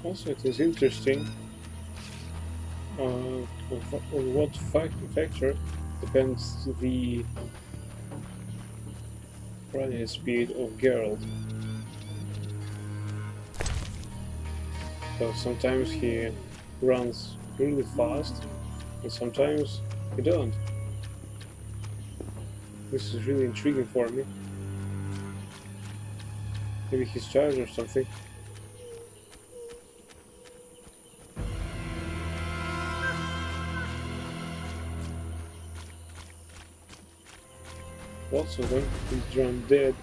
Speaker 2: Also, it is interesting on what factor depends the running speed of Geralt. So sometimes he runs really fast, and sometimes he don't. This is really intriguing for me. Maybe he's charged or something. Lots of them. He's drawn dead.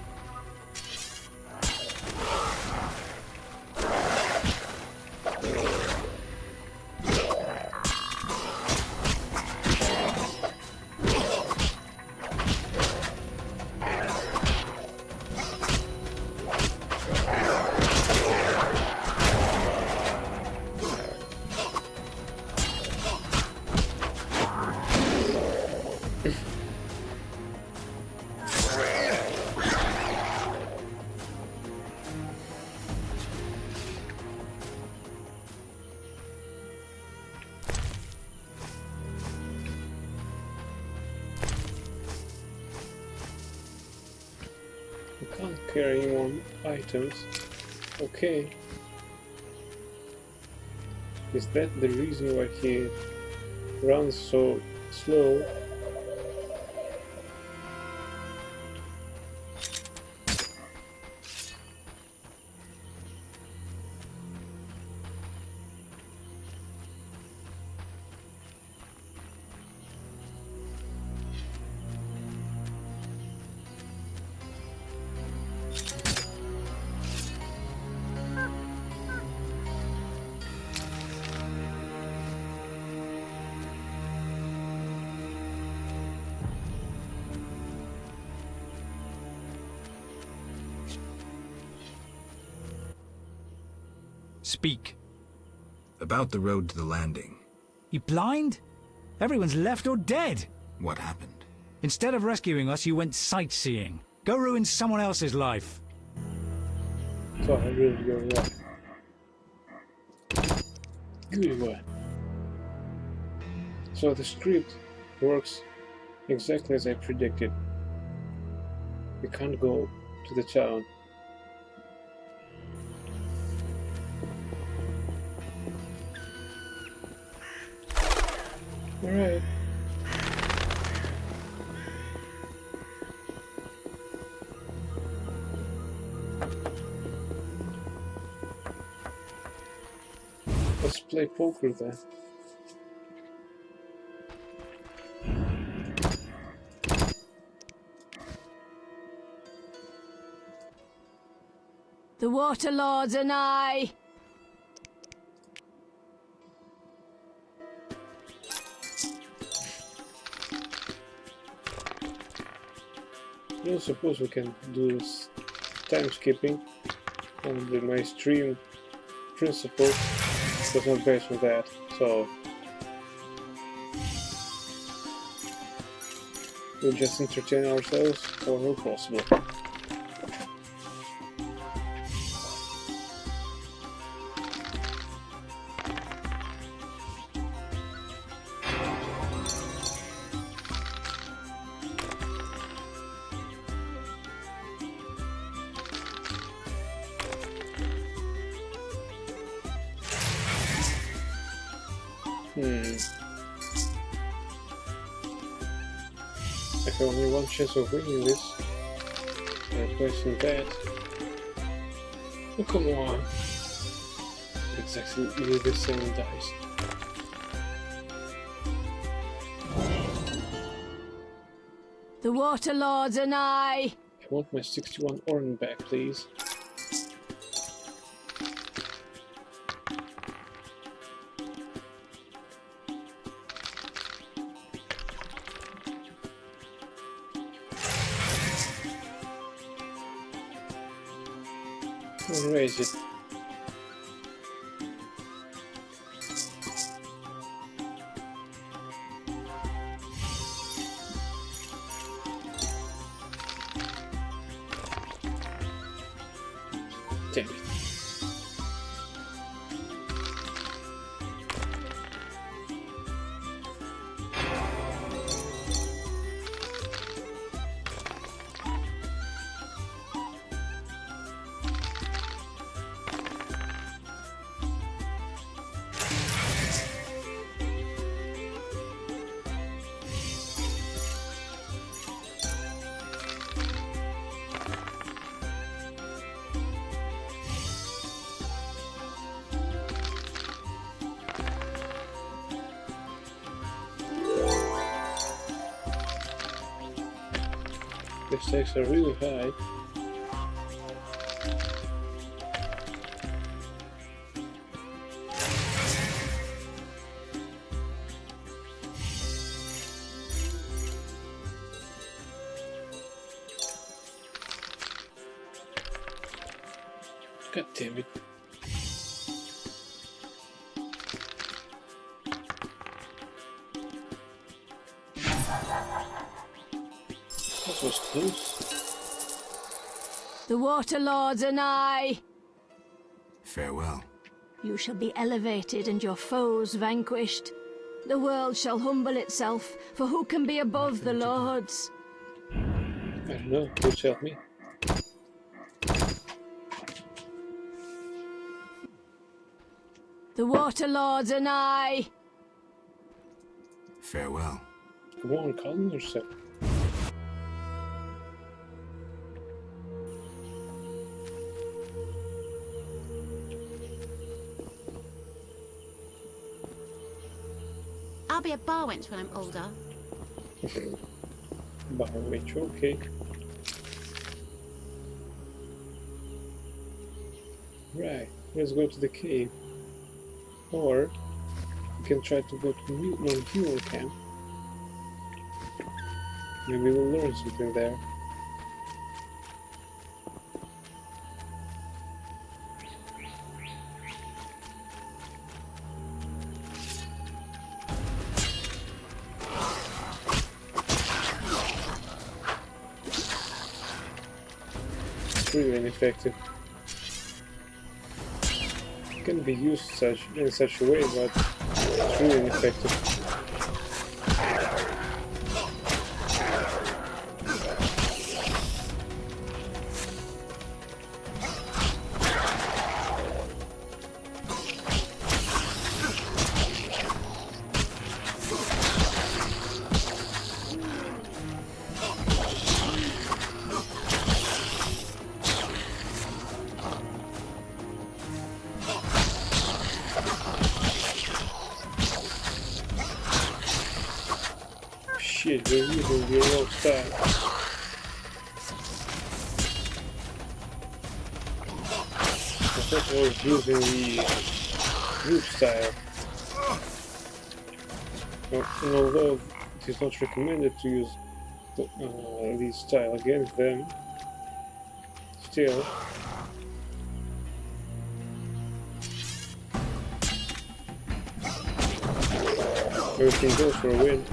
Speaker 2: I can't carry more items. Okay. Is that the reason why he runs so slow?
Speaker 8: Speak.
Speaker 6: About the road to the landing.
Speaker 8: You blind? Everyone's left or dead.
Speaker 6: What happened?
Speaker 8: Instead of rescuing us, you went sightseeing. Go ruin someone else's life.
Speaker 2: So I really go there. Good boy. So the script works exactly as I predicted. We can't go to the town. Alright. Let's play poker then.
Speaker 12: The Water Lords and I.
Speaker 2: I don't suppose we can do this time skipping on my stream principle. Was not based on that, so we'll just entertain ourselves whenever possible. I have only one chance of winning this. I'm placing that. Oh, come on. Exactly the same dice.
Speaker 12: The Water Lords and I.
Speaker 2: I want my 61 Orin back, please. Where is it? Damn it. The stakes are really high. God damn it. That was close.
Speaker 12: The Water Lords and I.
Speaker 6: Farewell.
Speaker 12: You shall be elevated and your foes vanquished. The world shall humble itself, for who can be above the lords?
Speaker 2: I don't know, you tell me.
Speaker 12: The Water Lords are nigh.
Speaker 6: Farewell.
Speaker 2: Come on, calm yourself.
Speaker 13: I'll be a bar wench when I'm older.
Speaker 2: Bar wench, okay. Right, let's go to the cave. Or we can try to go to Mule Camp. Maybe we'll learn something there. Really ineffective. It can be used in such a way, but it's really ineffective. Shit, we're using the wrong style. I thought I was using the root style. And although it is not recommended to use this style against them, still. Everything goes for a win.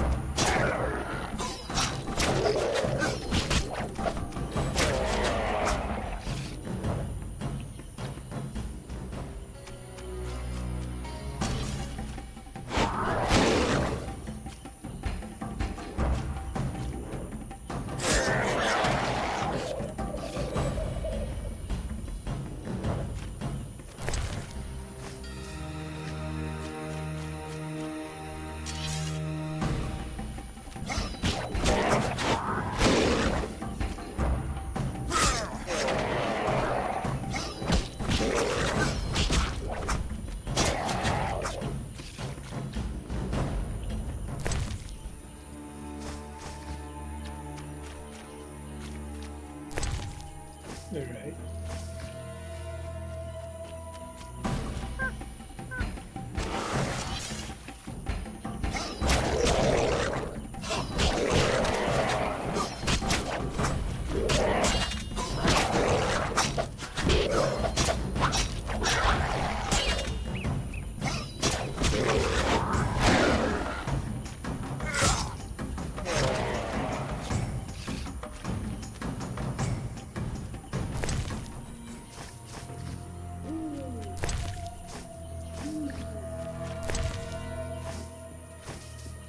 Speaker 2: Alright.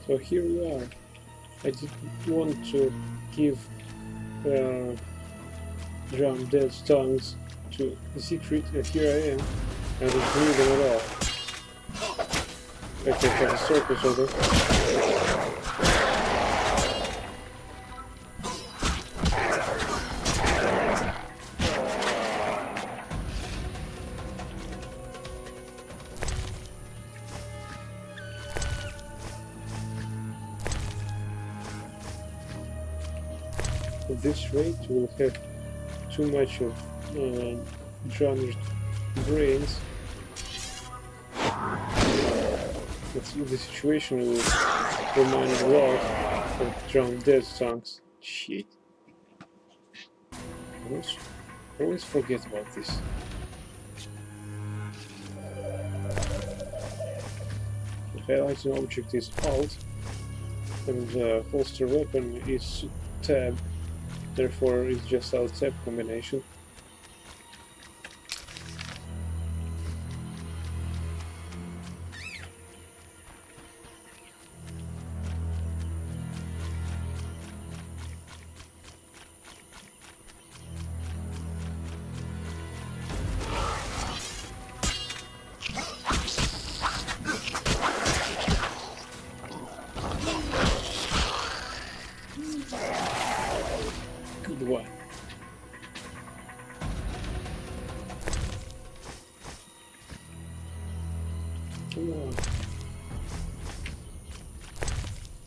Speaker 2: So here we are. I didn't want to give Drowned Dead's tongues to Siegfried, and here I am. I don't need them at all. I can have a circus over. At this rate, we'll have too much of drowned brains. The situation will remind a lot of Drowned Dead's tongues. Shit. I always forget about this. The highlighting object is Alt, and the holster weapon is Tab. Therefore, it's just Alt-Tab combination.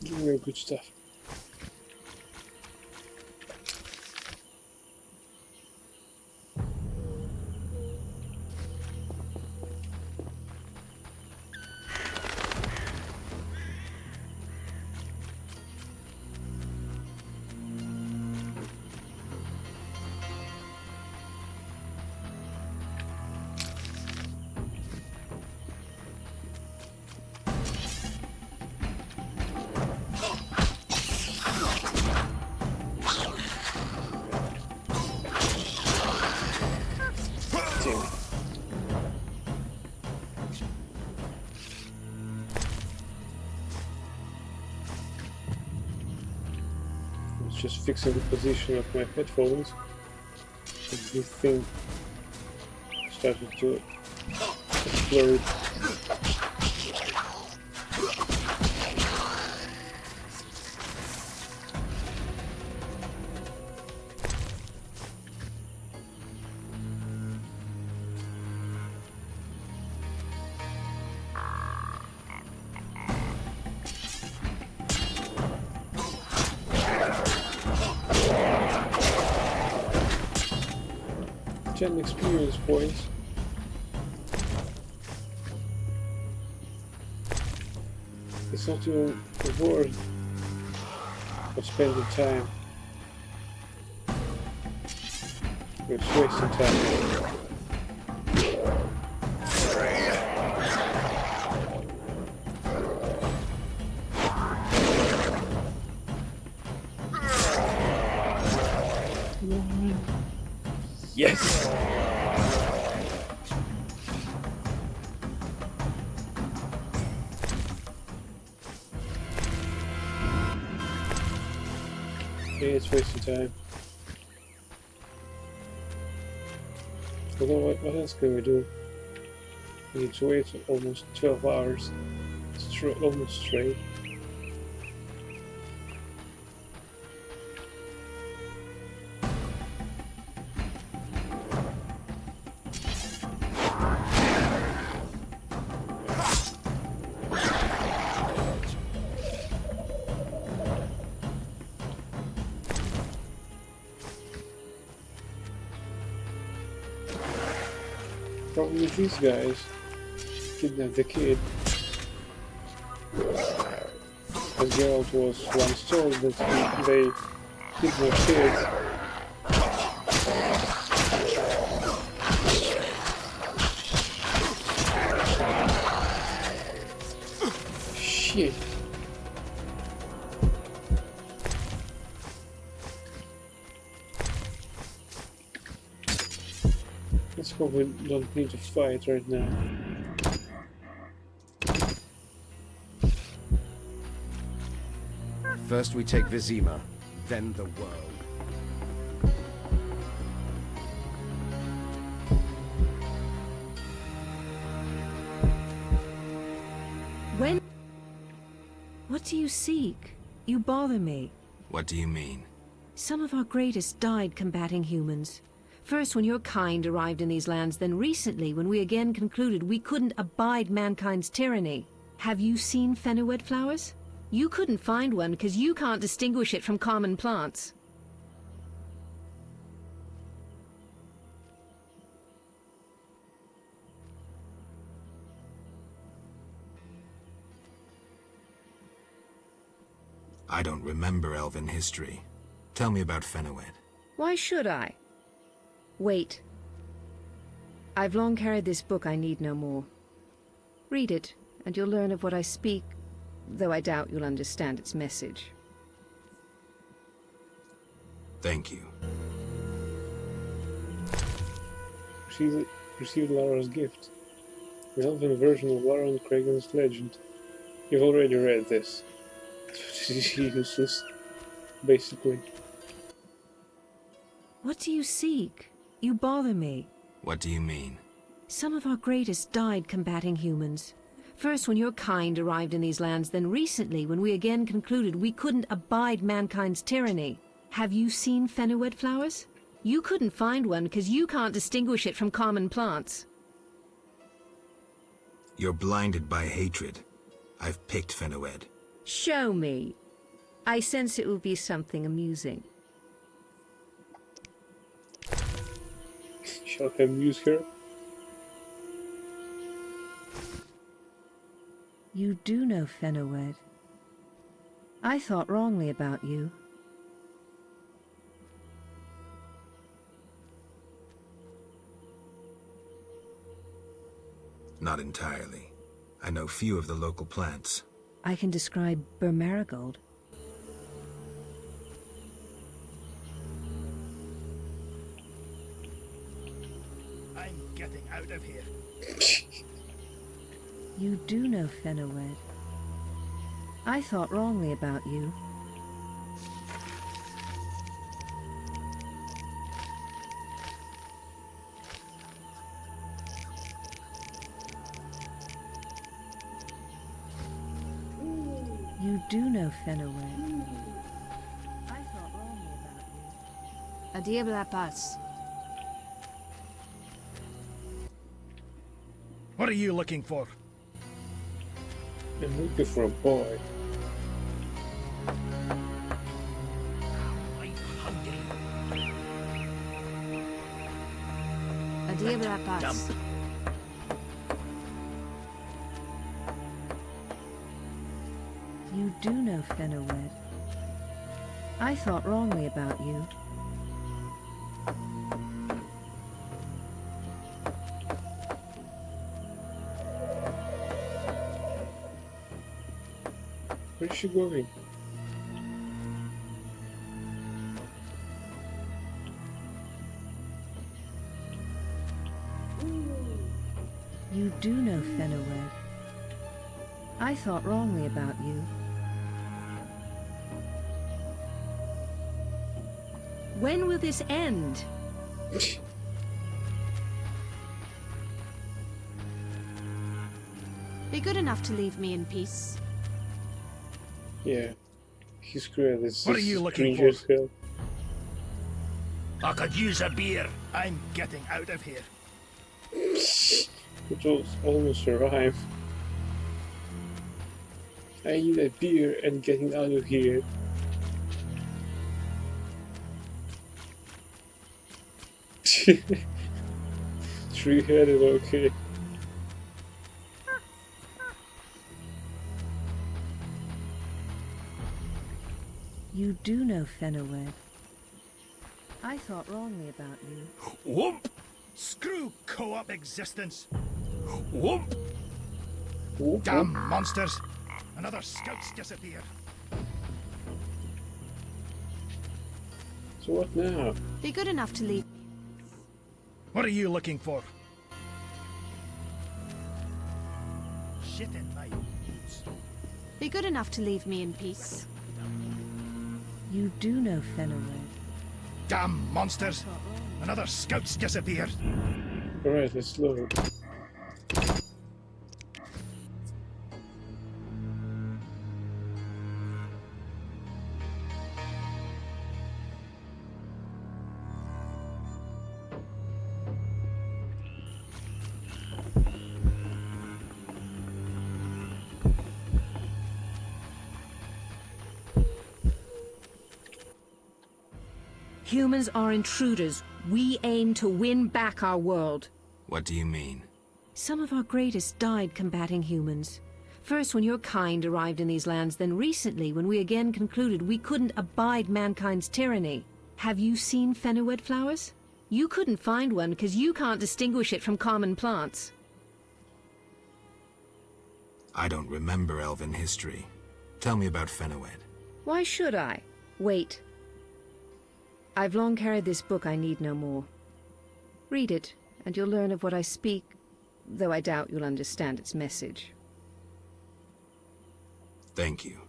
Speaker 2: Give me good stuff. Just fixing the position of my headphones. And this thing started to explode. Experience points. It's not even worth of spending time. It's wasting time. Yes! Yeah, it's wasting time. Although, what else can we do? We need to wait almost 12 hours. Almost straight. Probably these guys kidnapped the kid. As Geralt was once told that they kidnap kids. Shit. Let's hope we don't need to fight right now.
Speaker 13: First we take Vizima, then the world.
Speaker 10: When? What do you seek? You bother me.
Speaker 6: What do you mean?
Speaker 10: Some of our greatest died combating humans. First when your kind arrived in these lands, then recently when we again concluded we couldn't abide mankind's tyranny. Have you seen Fenowed flowers? You couldn't find one because you can't distinguish it from common plants.
Speaker 6: I don't remember elven history. Tell me about Fenowed.
Speaker 10: Why should I? Wait. I've long carried this book, I need no more. Read it, and you'll learn of what I speak, though I doubt you'll understand its message.
Speaker 6: Thank you.
Speaker 2: She received Lara's gift. The elven version of Lara and Kragan's legend. You've already read this. It's useless, basically.
Speaker 10: What do you seek? You bother me.
Speaker 6: What do you mean?
Speaker 10: Some of our greatest died combating humans. First when your kind arrived in these lands, then recently when we again concluded we couldn't abide mankind's tyranny. Have you seen Fenowed flowers? You couldn't find one because you can't distinguish it from common plants.
Speaker 6: You're blinded by hatred. I've picked Fenowed.
Speaker 10: Show me. I sense it will be something amusing.
Speaker 2: Shall I amuse her?
Speaker 10: You do know Fenowed. I thought wrongly about you.
Speaker 6: Not entirely. I know few of the local plants.
Speaker 10: I can describe Bur Marigold.
Speaker 9: I'm getting out of here.
Speaker 10: You do know Fenowed. I thought wrongly about you. You do know Fenowed. I thought wrongly about you.
Speaker 12: A diable la passe.
Speaker 9: What are you looking for?
Speaker 2: I'm looking for a boy.
Speaker 12: A diable la passe.
Speaker 10: You do know Fenowed. I thought wrongly about you.
Speaker 2: Where is she going?
Speaker 10: You do know Fenowed. I thought wrongly about you. When will this end?
Speaker 12: Be good enough to leave me in peace.
Speaker 2: Yeah. He's great. This
Speaker 9: What are
Speaker 2: is
Speaker 9: you looking
Speaker 2: cringe
Speaker 9: for?
Speaker 2: as hell.
Speaker 7: I could use a beer.
Speaker 9: I'm getting out of here.
Speaker 2: It was almost a rhyme. I need a beer and getting out of here. Three-headed, okay.
Speaker 10: You do know Fenowed. I thought wrongly about you.
Speaker 7: Whoop!
Speaker 9: Screw co-op existence.
Speaker 7: Whoop!
Speaker 9: Damn monsters. Another scout's disappeared.
Speaker 2: So what now?
Speaker 12: Be good enough to leave.
Speaker 9: What are you looking for? Shit in my boots.
Speaker 12: Be good enough to leave me in peace.
Speaker 10: You do know Fenowed.
Speaker 9: Damn monsters. Another scout's disappeared.
Speaker 2: Alright, let's load.
Speaker 10: Humans are intruders. We aim to win back our world.
Speaker 6: What do you mean?
Speaker 10: Some of our greatest died combating humans. First when your kind arrived in these lands, then recently when we again concluded we couldn't abide mankind's tyranny. Have you seen Fenowed flowers? You couldn't find one because you can't distinguish it from common plants.
Speaker 6: I don't remember elven history. Tell me about Fenowed.
Speaker 10: Why should I? Wait. I've long carried this book, I need no more. Read it, and you'll learn of what I speak, though I doubt you'll understand its message.
Speaker 6: Thank you.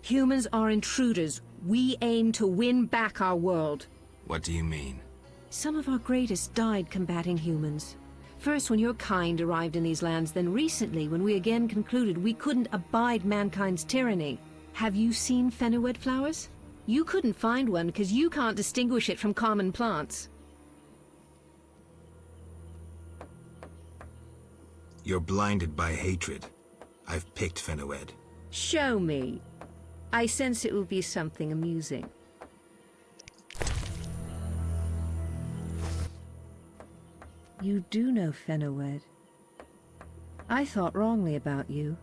Speaker 10: Humans are intruders. We aim to win back our world.
Speaker 6: What do you mean?
Speaker 10: Some of our greatest died combating humans. First when your kind arrived in these lands, then recently when we again concluded we couldn't abide mankind's tyranny. Have you seen Fenowed flowers? You couldn't find one because you can't distinguish it from common plants.
Speaker 6: You're blinded by hatred. I've picked Fenoued.
Speaker 10: Show me. I sense it will be something amusing. You do know Fenoued. I thought wrongly about you.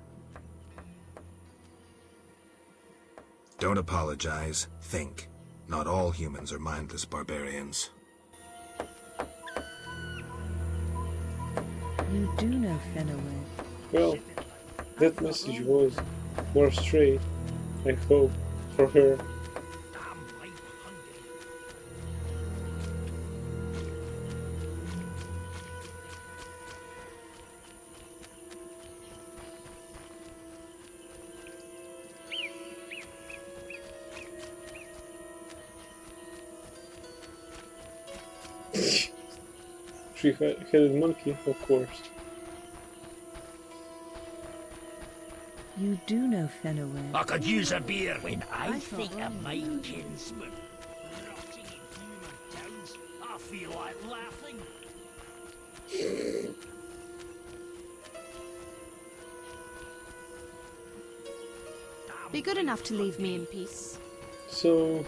Speaker 6: Don't apologize. Think. Not all humans are mindless barbarians.
Speaker 10: You do know Fenoued.
Speaker 2: Well, that message was more straight, I hope, for her. Three-headed monkey, of course.
Speaker 10: You do know Fenoued.
Speaker 3: I could use a beer when I think of my kinsman rotting in human towns. I feel like laughing.
Speaker 14: Be good enough to leave me in peace.
Speaker 2: So,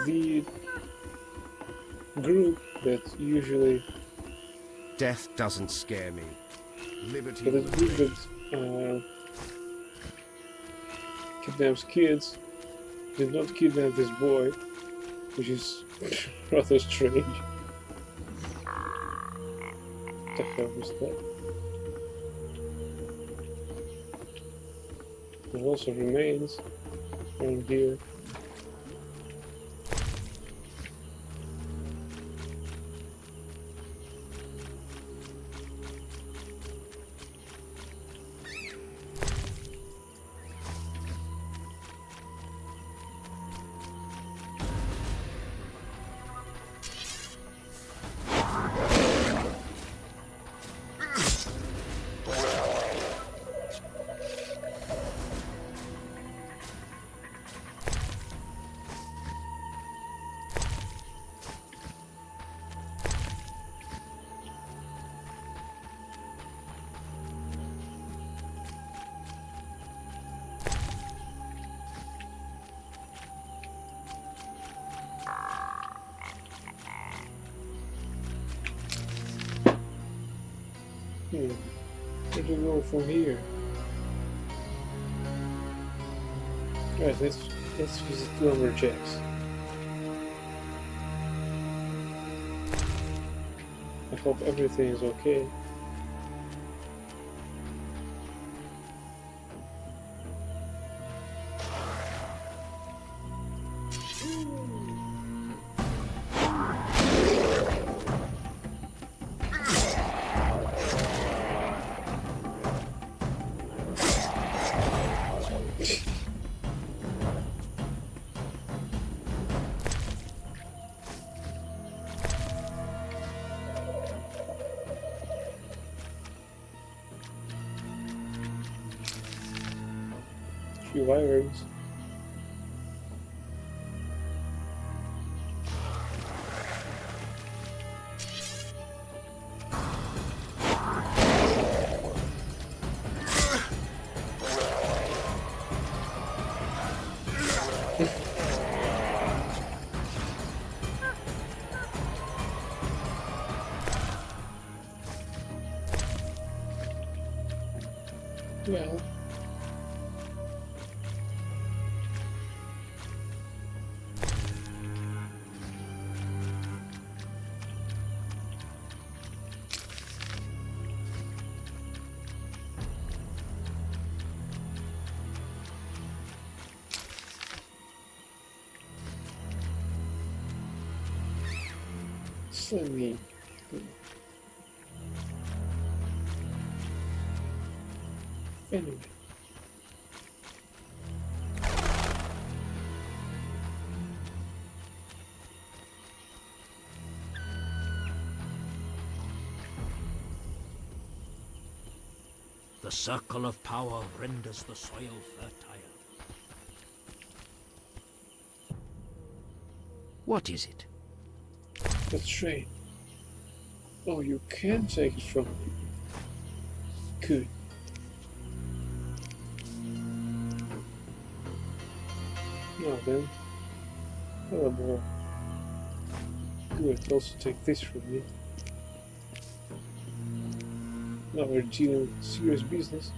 Speaker 2: the group that usually...
Speaker 13: Death doesn't scare me. Liberty
Speaker 2: So the
Speaker 13: will
Speaker 2: group
Speaker 13: reign.
Speaker 2: that kidnaps kids did not kidnap this boy, which is rather strange. What the hell was that? There also remains around here. Where do we go from here? Right, let's visit Lumberjacks. I hope everything is okay. Few wyverns. Well, Slimmy. Anyway.
Speaker 3: The circle of power renders the soil fertile. What is it?
Speaker 2: That's train. Oh, you can take it from me. Good. Oh, then. Hello, boy. Good, also take this from me. Now we're dealing with serious business.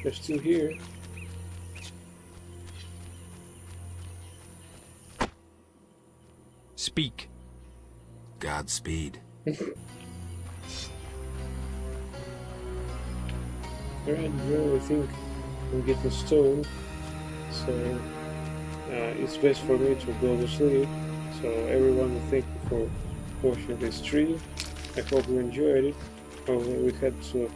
Speaker 2: They're still here.
Speaker 8: Speak.
Speaker 6: Godspeed.
Speaker 2: Alright, bro, I think I'm getting stoned, so it's best for me to go to sleep. So everyone, thank you for watching this stream. I hope you enjoyed it. We had to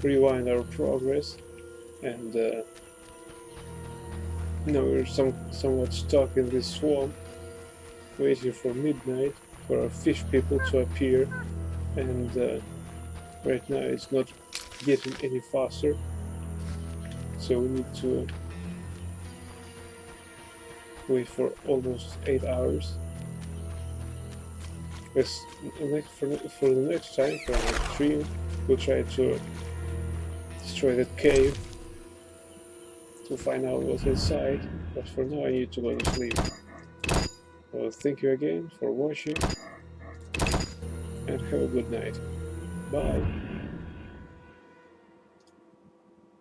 Speaker 2: rewind our progress, and now we're somewhat stuck in this swamp, waiting for midnight for our fish people to appear, and right now it's not getting any faster, so we need to wait for almost 8 hours. For the next time, for the next stream, we'll try to destroy that cave to find out what's inside, but for now I need to go to sleep. Well, thank you again for watching, and have a good night. Bye.